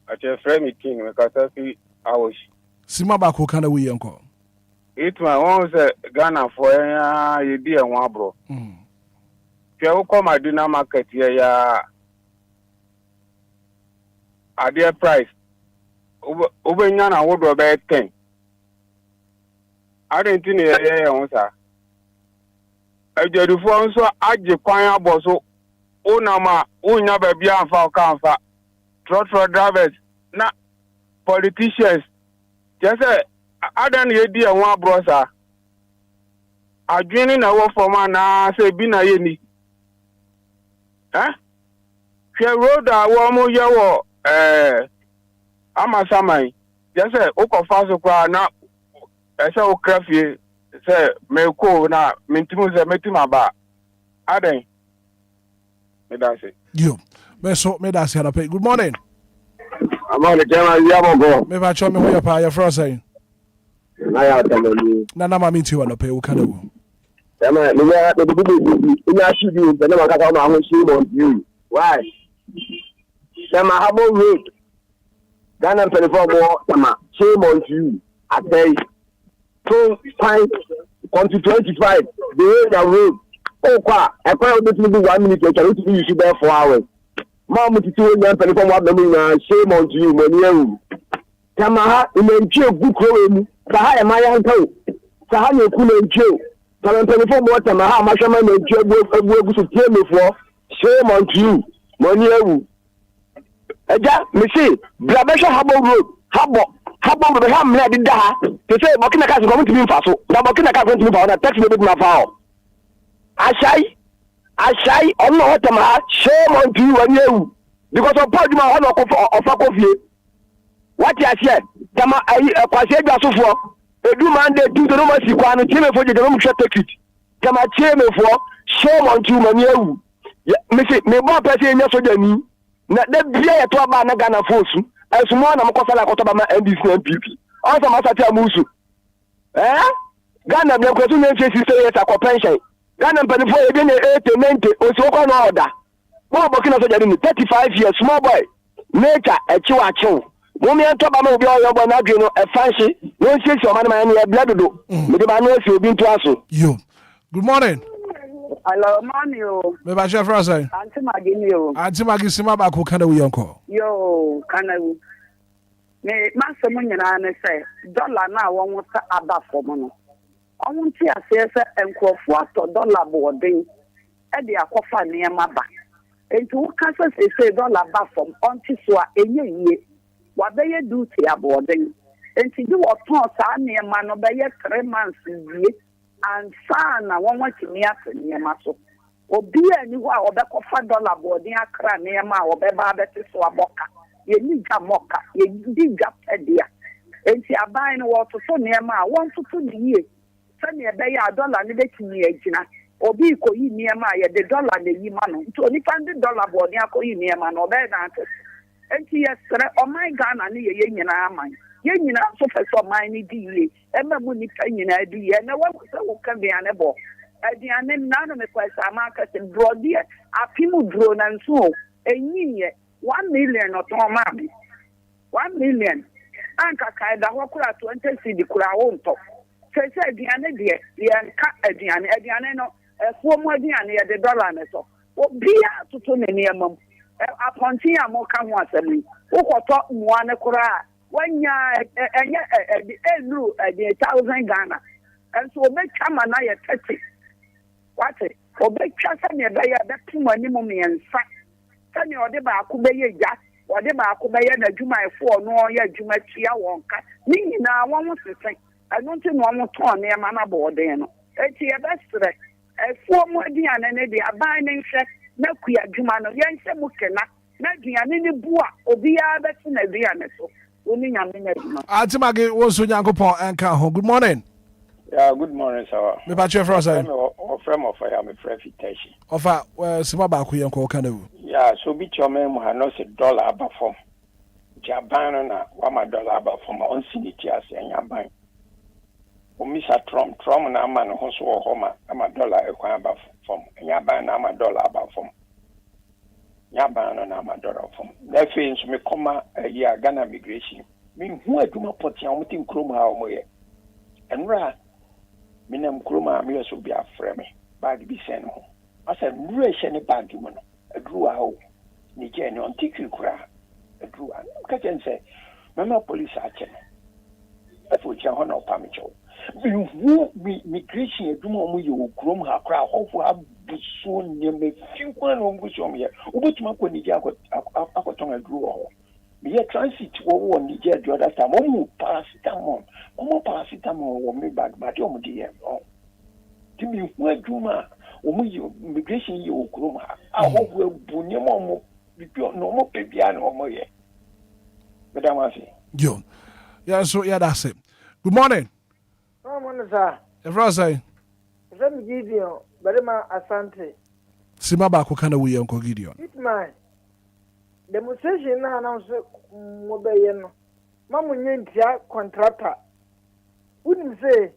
at your friend king me ka say awosh
Sima ba ko kana we yanko.
Hitman won say Ghana for ye di e won abro. Hwe wo come Adina market here ya ade price. Obenya na wo do be 10. Arenti ne ye won sa. Ejadufo nso age kwan aboso onama unya ba bia anfa ka anfa. Trotro drivers na politicians just adan ye di e won abro sa. Adwene na wo forma na say bi na ye ni. She road a wo mo ye wo amasamai just ukofa so kwa na ese o krafie say me ko na mintimu say metima ba adan me da say
yo me so me da say pay. Good morning.
I'm on the camera yabo go.
Me va cho me ho pa ya fro say
na ya tamani
na na ma mi ti wa pay wo kana wo
Tama ni ya de bibi ina shudi be na makaka ma ho shi mo you why Tama habo road Ghana telephone mo tama shame on you I say so fine on to 25 the road oh kwa e kwa o to be 1 minute e can to you should be 4 hours ma mo titi o yan telephone wa be na shame on you mo ni ewu Tama ha imenchi ogukro emu sa ha e ma ya nkan sa ha ne ku ne nchi Tama telephone mo tama ha ma shama ne nchi egu so tie me fo shame on you mo ni ewu Eja me say Blabesha Habo Road Habo be ha mna dida ha te say Burkina Faso go to me faso na Burkina Faso go to me fa na taxi be na fa Ashai on no tama shame on you when you because of part ma ho of akofie what you say tama kwase gba sofo edu man dey do no masi kwa no time fo je no mhwe take it tama time fo shame on you when you me say me bo person nya so jani na da bia ya to ba na Ghana fosu esumo na mkosala ko to ba ma NDC na MPP also ma sati amusu Ghana bia ko so na mfie 6 years akọ pension Ghana mpanifo e bi na 80 90 osi ko na order mo Burkina Faso jadi ni 35 years small boy nature e chiwa chiw mo mi ento ba ma obi oyo bo na dwe no e fanshi no nsisi o ma na ma na e blood do me de ba no esi obi nto aso
yo good morning.
Hello, mommy.
Me ba chef Rasa.
Auntie Magini yo.
Auntie Magini sima ba ko kana wo yanko.
Yo, kana wo. Me maso mo nyina na say dollar na won wota aba fom no. Onwon ti ase se enkrofo ato dollar boarding e de akofa ne ma ba. Enti wo ka se dollar ba fom onti so a enye yie. Wa be ye duty aboarding. Enti di wo ton sa ne ma no be ye 3 months yie. And sana one want to near maso. Obia ni wa obekofa dollar boarding akra na ma obeba beti so aboka. Ye niga moka, ye diga pedia. Enti aban no wo to near ma won to ni ye. Sani ebe ya dollar ni betimi agina. Obi ko yi near ma ye the dollar na yi ma no. To ni fande dollar boarding akoyi near ma no be na ante. Enti yesre o my Ghana ni ye nyina aman. Ye nyina so feso man ni di ye ema mu ni ka nyina di ye na wa se wo ka bia ne bo adiane na no me kwasa amaka se brodi apimu dro na nso enyiye 1 million no to ma bi 1 million anka kai da ho kura 20 cedi kura wo nto se adiane de ye nka adiane no efuo mu adiane ye de dollar ne so obia tutu ne ne amam aponti amoka ho asemi wo koto muane kura wanya elu 1,000 Ghana and so make chama na ye 30 what obetwa se ne be ye be puma ni mu miensa se ne ode ba ko be ye ja ode ba ko be ye na dwuma efo no ye dwuma tia wonka ni nyina won sesen anu nti no won ton ne ma na bo den no eti ye be sere efo mu aduane ne de aban ne nhwe na kuya dwuma no ye nhwe mu kena na aduane ne bua obi ya be ti na aduane so.
Auntie Maggie, what's your Yankopon Enka? Good morning.
Yeah, good morning, sir.
Me ba chef Rasa.
I'm a friend of reputation.
Ofa, sima ba ku yanko kana.
Yeah, so bi chome mu ha no se dollar aba form. Japan na wa ma dollar aba form on siniti ase anyaban. O misa Trump na ma no so ho ma ama dollar ekwan aba form. Anyaban na ama dollar aba form. Nyabano na ma dollar form. Therefore, so me come a year Ghana migration. me hu adwuma pɔtea wɔn te nkurom ha wɔn yɛ nwura me nam kurom a me yɛ so bi afrɛ me bag bi sɛn ho asa nwura hyɛ ne bag mu no aduru ha o ne gye ne on tikiri kura aduru ha ka kyɛn sɛ mama police akyɛ no afɔ kyɛn hɔ na ɔpa me kyɛw me hu migration adwuma wɔn yɛ wɔ kurom ha kora hɔfo abuso nneɛma fi kwan na wɔn buso wɔn yɛ wobɛtuma akɔ ne gye akɔtɔn aduru wɔ hɔ me transit wo Niger the other time mo paracetamol wo me bag but o mo dey oh ti mi hu adwuma o mo immigration ye okuro ma a ho bu ni mo bi no mo pe bia na o mo ye madam afi
yo yeah so yeah that's it. Good morning.
Good morning sir.
Everyone say
Gideon Barima Asante
Sima ba ko kana we Uncle Gideon
Hitman demonstration na announce mo be ye no mamu nyentia contractor wouldn't say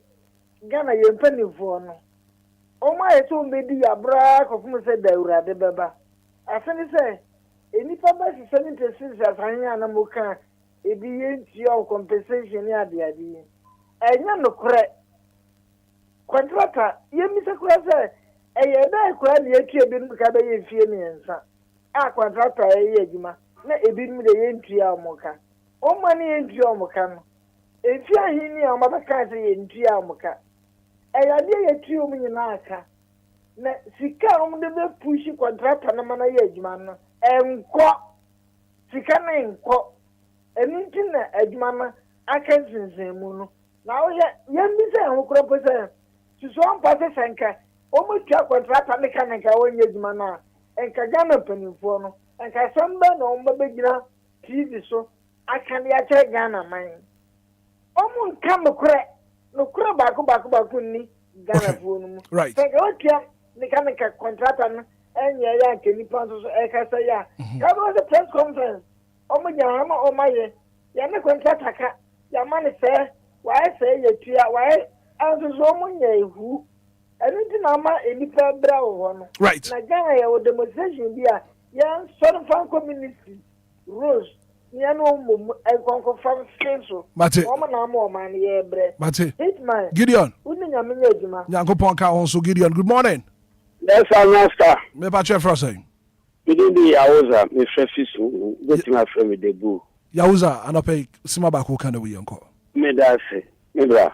Ghana ye mpanifo no o ma ye so mbedi abra ko fu say da urade beba afeni say enipa ba 76 asanya na mo kan ebi ye ntia compensation ya de ade enya no kore contractor ye mi se kore say eye da kore ne etie bi no ka be ye fie ne nsa a contractor ye adwuma na ebi mu de ye ntua omoka o ma ne ye ntua omoka no efi ahini a o ma ka se ye ntua omoka eya de ye tua omu nyina aka na sika o mu de be push contractor na mana ye adwuma no enko sika na enko eninti na adwuma no aka zinzin mu no na o ye mi se ho kro po se so on pass senka o mu tua contractor ne kan ka o nye adwuma na enka Ghana panifo no enka samba na o mba gina TV so aka ne ya Ghana man o mu nka no kure baako ni Ghana fo no mu
right
enka o tia ne kan ka contractor no enye ya nke nipa so eka sa ya ka go the press conference o mu nya ma o maye ya ne contractor ka ya ma ne se wa se ye tua wa aso so mu nya ehu anything ama enipa bra wo no
right
na Ghana ya wo demonstration bia ya sort fan community rules ya no mo enkonko fam senso o ma na mo man ye bre Hitman
Gideon
uni nya menya adwuma
Yankopon ka ho so Gideon good morning
yes master
me pa chef Rosay
Gideon Yauza me frefisu get my friend with the boo
Yauza anope sima ba ko kana we yanko
me da se me bra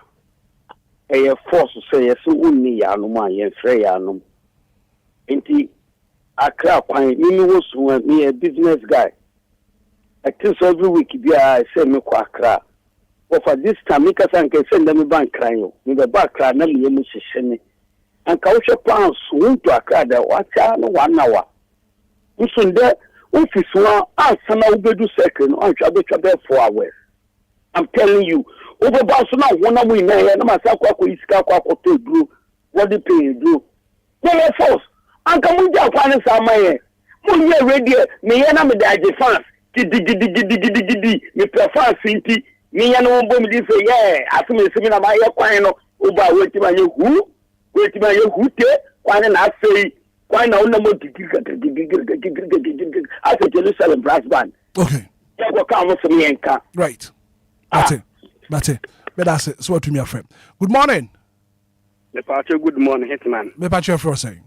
a force say yes unni ya no ma ye frɛ ya no enti akra kwan me wo so me a business guy I think so every week bi I say me kwa akra but for this time me ka san ke send me bank kran yo me be ba akra na me mu hyehyɛ ne anka wo hwɛ pounds wonto akra da wacha no 1 hour nsunde office one asana wo bedu second no antwa betwa be 4 hours I'm telling you over boss now one of we na na masakwa ko isika kwa ko to duro what the pay duro no force anka mu ja kwa ne sa maye mu ye ready me ye na me da je fans gidi me prefer sinti me ye no bom di say yeah asime simi na ma ye kwan no oba weti ma ye hu te kwan na say kwan na una mo gidi as a Jerusalem brass band
okay
ya go ka mo simi enka
right that's it but that's it so to me friend good morning
me pacho good morning Hitman
me pacho Rosay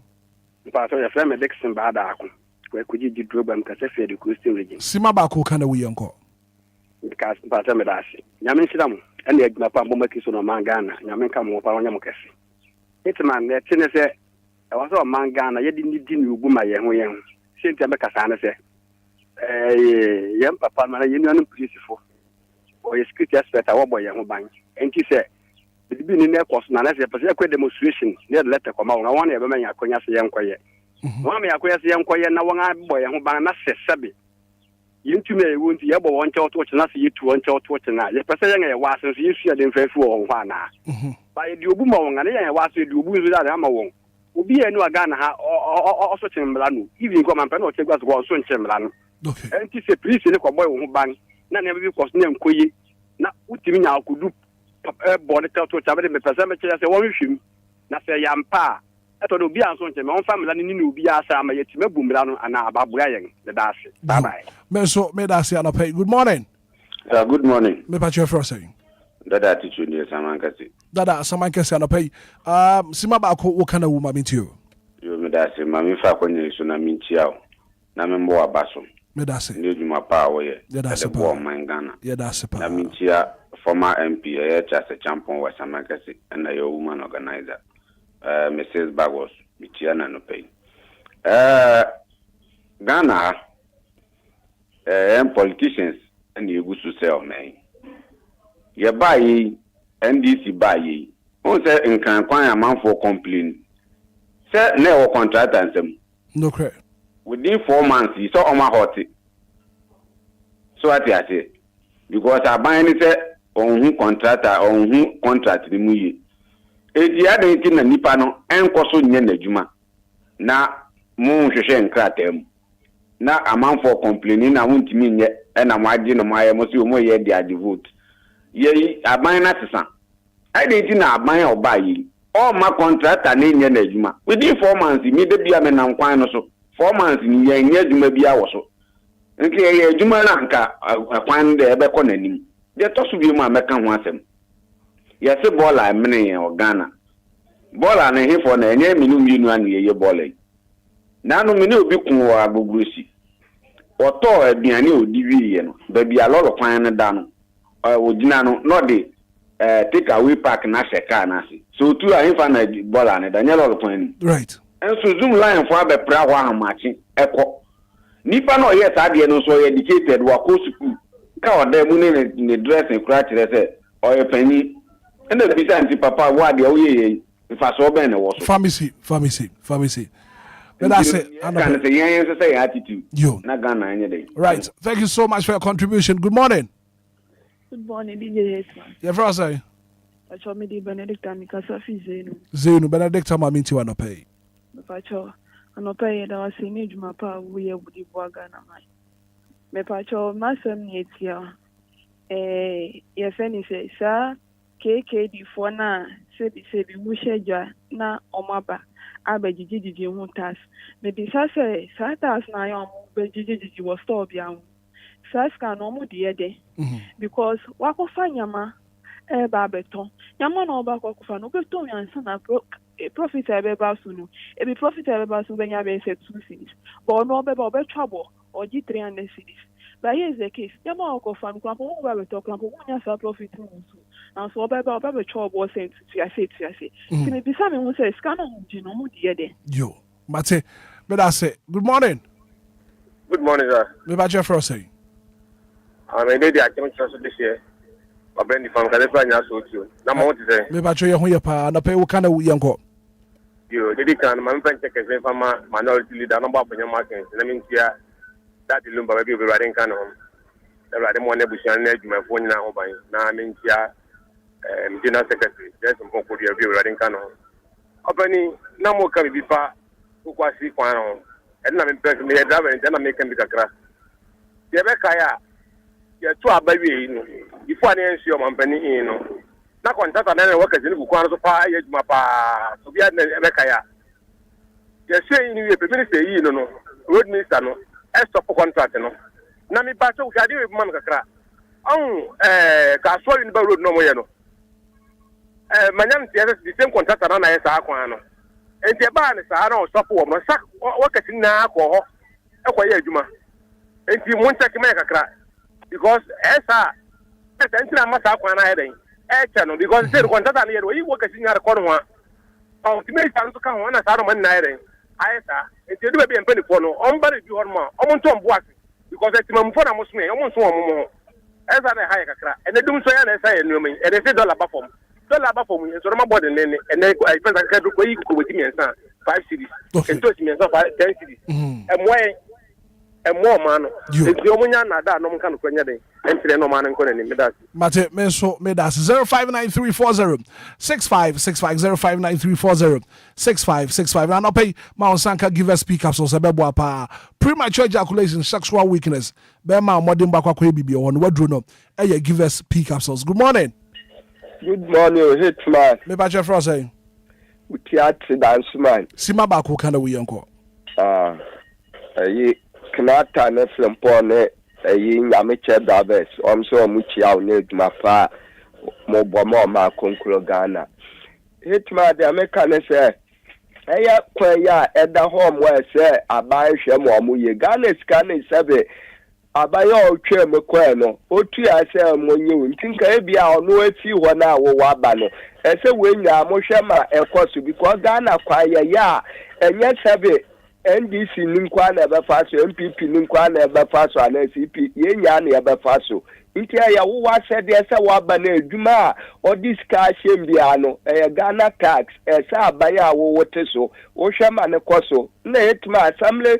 pacho ya friend me Dixon baada ako kwa kujiji droba mkasefia di Christian region
sima ba ko kana we yanko
because pacho me dasi nyame nshiramu ene adwuma pa mboma kiso no mangana nyame nka mo pa wonya mo kese Hitman ne tene se e waso mangana yedi ni ni ubu ma ye ho senti amekasa ne se yem papa na ye nuanu police fo o security aspect awobo ye ho ban enti se bibi ni ne course na se pese kwa demonstration ne letter koma wona wona ye be manya konya se ye nkoye wona me yakoya se ye nkoye na wona bo ye ho ban na se sebe yintume ye wonti ye bo won che oto na se yitu won che oto na ye pese ye wa se so yesu ye de mfafu wo ho ana ba ye di obu ma won ana ye wa se di obu nzu da ama won obi ye nu aga na ha oso chemla no even ko man pe na o chegwa so so chemla no
okay
enti se police ne ko boy wo ban na ne be course ne nkoye na utimi nya akudu body tell to chabe me pese me che se wo hwim na se yampa eto do bia so nche me on family ni obi asa ma yetime bumra no ana ababoa yen de daase bye bye
me so me daase ana pay good morning
Good morning.
Me pa chwe saying.
Dada attitude ni Samankasi.
Dada Samankasi anapay. Sima ba ako wakana wuma mintiyo.
Yo me da se mami fa kwenye iso na mintiao. Na membo wa baso.
Me da se.
Ni juma pa oye.
Ya da se
pa. Mangana.
Ya da se pa.
Na mintia former MP Chase champion wa Samankasi and your woman organizer. Mrs. Bagos Michiana no pay. Ghana politicians and you go to sell me. You buy NDC buy ye. On say in can a man for complain. Say no contract and some.
No credit.
Within 4 months, you saw on my hot. So what I say, because I buy any say on who contractor on who contract the muye. Eti ada eti na nipa no enko so nye na adwuma na mu hwehwe nkratem na amanfo complaining na wuntimi nye na mo age no maye mo si mo ye dia vote ye aban na sesa ada eti na aban oba yi all ma contractor na nye na adwuma within 4 months mi de bia me na nkwan no so 4 months ni ye nye adwuma bia wo so nke ye adwuma na nka akwan de ebe ko nanim de to so bi mu ameka ho asem yes ball I mean or Ghana. Ball and a for na enye minu minu anu ye ball. Na no minu obi kun wa agbogbrosi. Oto aduane odiwi ye no. Baby a lot of kwan na da no. Ogina no no dey take away park na sheka na si. So tu a him na ball and da nyalo of kwan.
Right.
And so zoom line for abepra wa hamachi eko. Nipa no yes ade no so educated wa ko school. Ka oda mu ne dress and crack say or penny. And the Bizanti papa, what the way if I saw Ben was
pharmacy. But I say,
say attitude.
You,
not Ghana any day.
Right. Thank you so much for your contribution. Good morning.
Good morning, DJ.
Yeah, for us, I
told me the Benedict and Kasafi
Zenu, Benedict, I'm into an pay.
Pacho, and pay that was a major mapa, we would be Wagana. Me Pacho, my son, yet here. Yes, any say, sir. KKD for na sebi musheja na omaba abejiji huntas maybe say satas na yom bejiji was stop yan saska no mu de because wako fanyama eba beton yama no ba ko fa no beton yan na profit ebe ba sunu e be profit ebe ba sunu benya be 2 cities but no be ba trouble or g 300 cities. But here is the case. Yama ko fa no klampo wo ba beton klampo wo nya sa profit no so. And so Baba Chow was saying to say. Can it be something who says, Scan on Genome de
Yo, Mate, but I say, good morning.
Good morning, sir.
Maybe I just say,
I'm a lady I came to this year. I've been from California, so too. Number one to say,
maybe I show you your pa and I pay what kind of young go.
You did can my friend take a from my minority leader number of your markets. Let me hear that the Lumba will be riding can home. The riding one nebush and edge my phone now. Now I mean, here. General Secretary, there's some people who are riding canoe. Opening no more can be far who was see one. And I'm impressed me a driver and then I make him be a crash. The Rebecca, you're too a baby before I answer your company in. Not contact another workers in Bukwano so far, yet my pa, so be at Rebecca. You're saying you have a minister, you know, road minister, no, as top contract, no. Nami Pacho, I do with Mamma. Oh, Castle in the road no more. Manyam the same contractor na esa akwan no enti e ba ne sa na osopo wo no sak wakati na akọ ekwaye adwuma enti mo check me kakra because esa enti na masa akwan na eden e no because the contractor na yero yi wakati na rekọ no ha o ti me sa nso ka ho na sa no man na eden ayesa enti edu be empani fo no on ba bi hon ma o mo ntom boase because enti mamfo na mo so me o mo nso o mo esa na ha kakra ene dum so ya na esa ye no me ene $1 ba fom $1 for me, so my body and then I spent a couple of weeks with me and 5 cities, and 2 cities, 10 cities, and more man. It's the only one that no one can do anything, and no man and calling me that.
Mate, Meso, Medas 059340 6565 059340 6565. And I'll pay Mount Sanka give us speak up so Sabeba premature ejaculation, sexual weakness. Bema modern Bakwa Bibi on what do no, give us speak up. Good morning.
Good morning, Hitman.
Me ba Jeff Ross.
We can't dance man.
Sima ba ko kana we yanko.
Yi knata na flempo ne Yamiche Davis, so Muchia, need my fa, Mobama, my conclo Ghana. Hitman, the American say, Eya kwaya at the home where say, I buy Shamu, Ghana scanning sabe. Abaya otwe mekwano otu ase amonye ntinka ebia ono ati ho na wo wabano ese wenya amohwe ma ekoso because Ghana kwaya ya enye sebe NDC ninkwa na ebe faso MPP ninkwa na ebe faso ana CP yenya na ebe faso ntia ya wo wasede ese wabana adwuma odiska shembia no Ghana tax ese abaya wo woteso wo hwema ne koso na Hitman assembly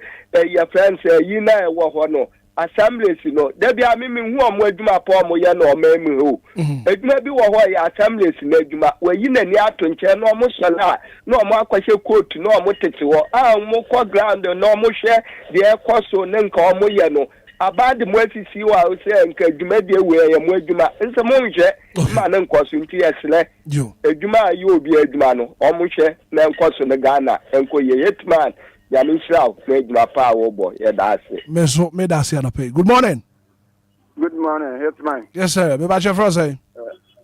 ya friends yina ewo ho no assemblies no debi amimi hu omo adwuma pa omo ye na omami ho adwuma bi wo ho ya assemblies na adwuma wayi na ni ato nche na omo sola na omo akwahye court na omo tete wo omo kwa ground na omo hwe de ekoso ne nka omo ye no abade mo asisi wa o se nka adwuma de we ye mo adwuma nse mo nhwe ma na nkoso nti yesle adwuma ayi obi adwuma no omo hwe na nkoso ne Ghana enko ye Hitman Yamishrao, made my power boy. Yeah, that's it.
Meso, me that's it. Good morning.
Good morning, Hitman.
Yes, sir. Me bache for say.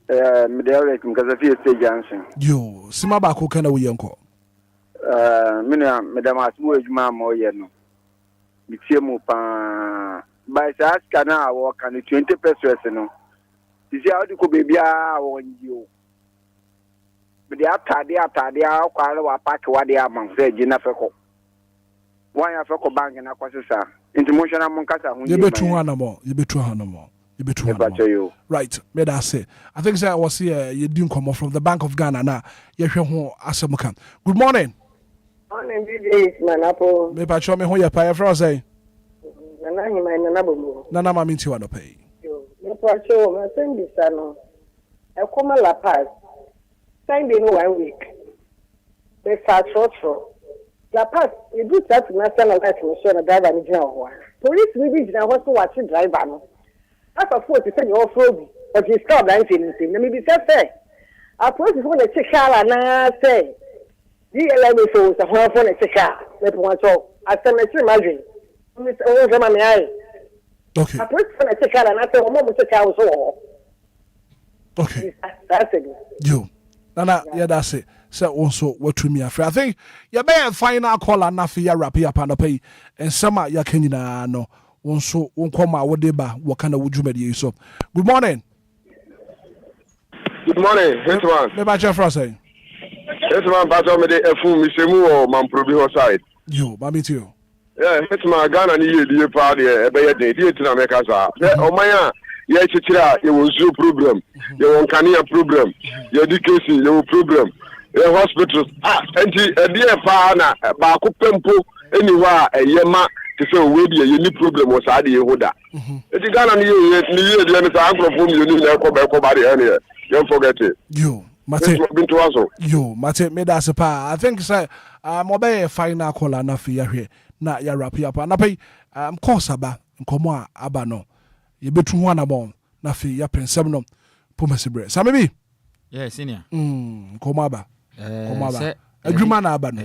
Me dey because I feel stay Johnson.
Yo, sima ba ko kana wo yenko.
Me dey ma smu ejuma mo ye no. Mi tie mu pa. By sa aska na wo kan 20 pesos no. Disi how di ko baby a wo nji. Me dey atade akwa wa park wa dey am say gina feko. Why have a bank and aquasisa? Intermotional Moncasa,
you betu hanamo, you betu hanamo, you betu hanamo. Right, made I say. I think I was here, you didn't come off from the Bank of Ghana now. You hear who Asamukan. Good morning.
Morning, DJ, man, Apple.
Maybe I show me who you're paying for, say. Nana, my minty want to pay.
You show my send this, no. I come a la pass. Send in 1 week. They start short. La pass, you do that national life mission and driver in jail. Police will be now also watching driver. After 40 to your phone, but you stop dancing. Let me be fair. I police is going to check out and I say, DLFM for the whole phone check out. Let one talk. I send a tree margin. Miss Over my eye.
Okay.
I police going to check out and I say, one more check out.
Okay.
That's it.
You. Nana, yeah, that's it. So also what to me afraid. I think you better final call and nothing ya rap up and pay and some ya can no one so won't come out deba what kind of would you mediate so. Good morning.
Good morning, Hitman.
Maybe Jeff Rossay.
Hitman Pato me de efu misemu or man probi ho side.
You, mami too.
Yeah, Hitman Ghana ni ye party e be ye dey tina make us. O man ya chichira ye wo zoo problem. Ye won kania problem. Ye education ye wo problem. Hospital enti e pa na ba ko pempo eniwa eyema te se we dey ye ni problem o sa dey hoda enti Ghana ni ye dey na agrofo mi ni na ko ba dey ene you forget it
you mate you mate me da se pa I think say mo be final call na fi ya hwe na ya wrap up na pay course aba nkomo aba no ye betu ho na bon na fi ya pensem no pomasibre sa me bi
yes senior
nkomo aba adwuma na aba no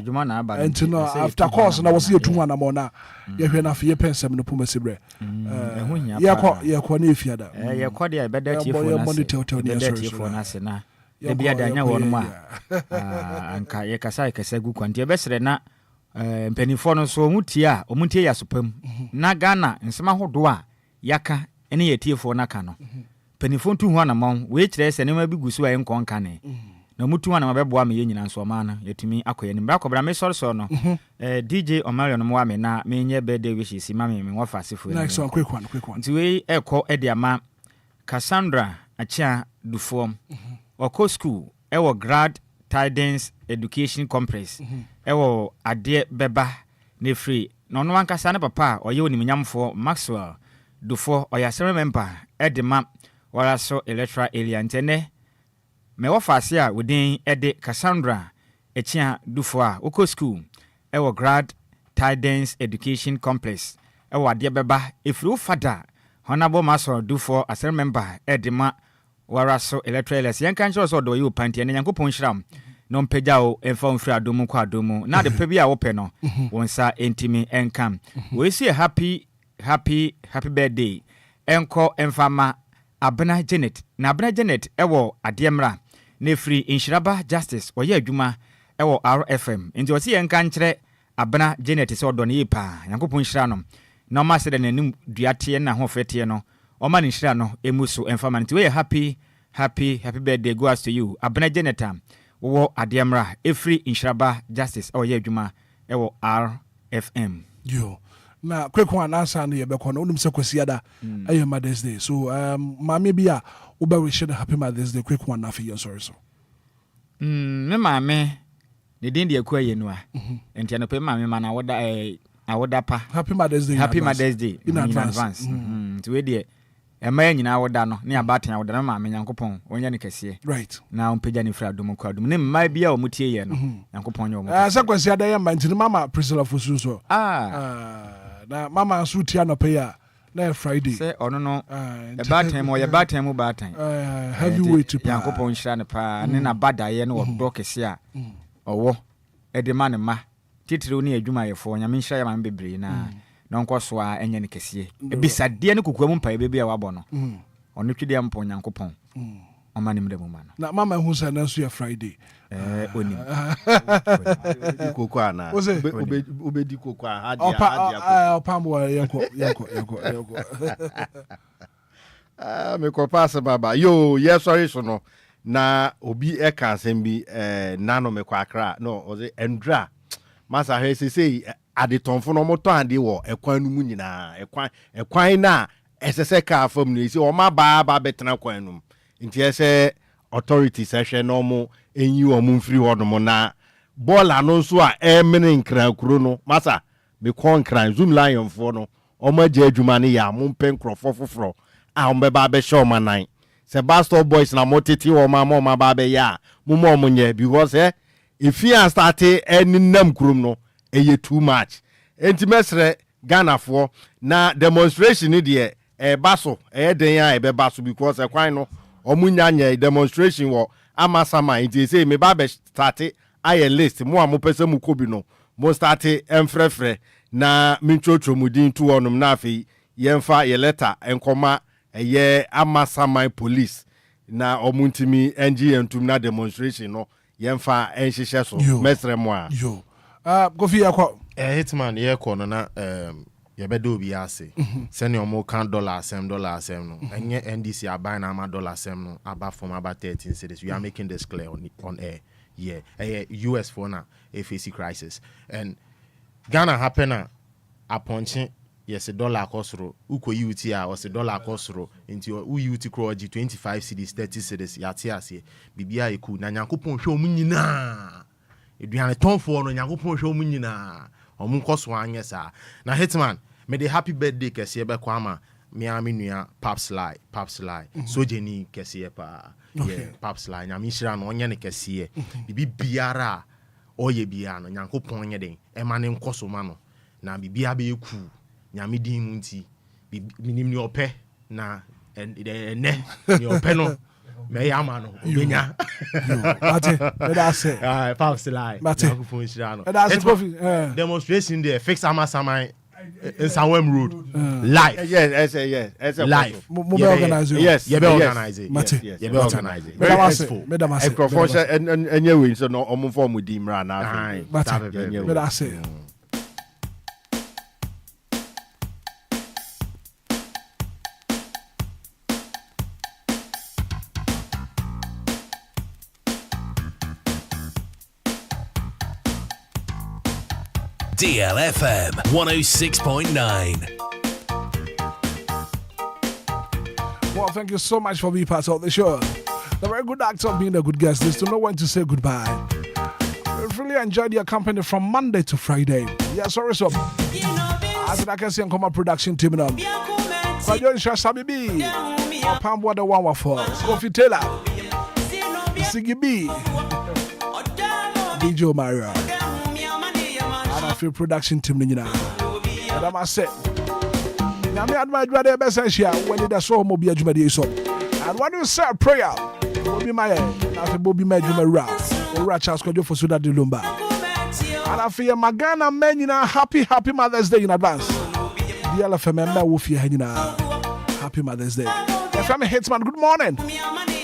and no after course na was here to one amona ye hwe na fe pensem no pomasibre ye ko na efiada
ye ko de be da tiefo na se na de bia da nya won ma anka ye kasa gu kwante be sere na mpanifo no so omutie ya sopam na Ghana nsema hodo a yaka ene ye tiefo na ka no mpanifo ntu ho na mon we kire se ne ma bi gusu a enko nka ne na mutu wana mabeboa me nyina nso ma na yetumi akoye ni bra kobra me soro no DJ Omarion no wa me na me nye birthday wishes ma me wo fa sefu
next one quick one
nti we ekọ ediama Cassandra Achia Dufom wako school ewo grad Tidings Education Complex ewo ade beba ne free no no ankasa ne papa oye onimnyamfo Maxwell Dufo oyasere member edema waraso electoral area ntene me wo fase a wodin ede Cassandra Achia Dufo a wako school ewo grad Tidings Education Complex ewo ade beba efru fada Honorable Maxwell Dufo asere member edema waraso electoral area yankan cho so do yi opantie ne yankopon hyiram no mpagya o emfa mfiri adomu kwa adomu na de pebi a wo pe no wonsa entimi enkam we say happy birthday enko emfama Abena Janet na Abena Janet ewo ademra na free Inshiraba Justice oye adwuma ewo RFM nti o si enka nkyere Abena Janet se odone yipa Yankopon hyira no na ma se de nanim duate na ho fete no o ma ne hyira no emuso emfama nti we happy birthday goes to you Abena Janet wo ademra free Inshiraba Justice oye adwuma ewo RFM
yo na quick one answer na yebekọ na onum se kwasiada aye Mother's Day so mama bia wo ba wish the happy Mother's Day quick one na for you sorry so
me mama ne din de akua yenu a enti anope mama ma na woda pa
happy Mother's Day
in advance to we de ema nyina woda no ne abatan woda na mama Nyankopon onya ne kese
right
na ompagya ne fra dum kwa dum ne mma bia o mutie ye no Nyankopon nya o mu
se kwasiada ye ma ntini mama Priscilla Fosu so na mama sutia no pay na Friday
say ono no the bad time mu bad time
heavyweight to
Yankopon hira ne pa ne na badaye no odo kese a owo edema ne ma titire ni adwuma yefo nyame hira ya ma bebre na nonko so a enye ne kese ebisade ne kokua mu mpa bebi a wabɔ no ono twide mpo Yankopon omani mde mu ma no
na mama hu sa na so ya Friday
oni
kokwa na obedi kokwa
opambo yanko
me ko pass baba yo yes sorry so no na obi e ka asem bi nano me kwa akra no oze endra masa he sei adetonfo no moto ade wo ekwan no mu nyina ekwan na esese ka afam no isi o ma ba betena kwan no nti ese authorities ehwe no mo enyi o mo mfiri ho no mo na ball ano so a emene nkran kuro no masa me kon nkran zoom lion fo no o ma je adwuma ne ya mo mpen krofo foforo a o be ba be show manan Sebastian boys na moteti o ma ba be ya mo nye because if you start any nam krum no eye too much enti mesre Ghana for na demonstration ni de baso den ya be baso because kwan no omunyanya demonstration wo amasama enti say me ba be start aye list mo amopese mu kobi no mo start emfrefre na minchocho mudin tu onum na afi yemfa ye letter enkoma eye amasama police na omuntimi NGN na demonstration no yemfa enhihye so mesre mo a
yo Kofi yakwa
Hitman ye ko no na yebedo obi ase sene omo kan dollar sem no enye NDC aban na ama dollar sem no aba from about 13 cities. We are making this clear on air. Yeah, US for now a face crisis and Ghana happen a punching yes $1 kosoro uko UT a was $1 kosoro into UT crow 25 cities 30 cities yate ase bibia eku na Nyankopon hwe omu nyina eduane tonfo no Nyankopon hwe omu nyina omu koso anye sa na Hitman me the happy birthday kese be kwa ama me nua Paps Lie so jeni kese pa yeah Paps Lie nyame hira no onye ne kese bibi biara oye bia no Nyankopon nye den e ma ne nkoso ma no na bibia be eku nyame din mu nti minim ni opɛ na ne ni opɛ no me ya ma no obenya
mate that say
Paps Lie Nyankopon hira no demonstration there fix amasaman in Sawem Road live
yes
live
mobile organizer
yes you be organize it
you
be organize it
very peaceful
microphone anyway so no omo form with him right now
that say
DLFM 106.9.
Well, thank you so much for being part of the show. The very good act of being a good guest is to know when to say goodbye. We've really enjoyed your company from Monday to Friday. Yes, sorry, so. As I can see, and come a production team now. Kwajo Sabi B, Pambo the one for Kofi Taylor, Siggy B, DJ Mario. I feel production team now. And I must say, Yami admired my best when it is so mobile Jumadi so. And when you say a prayer, Bobby Maya, after Bobby Majuma Ras, or Rachas Kojo for Suda de Lumba. And I feel Magana men, happy Mother's Day in advance. DLFM Wolfie Henina. happy Mother's Day. Your family Hitman, good morning.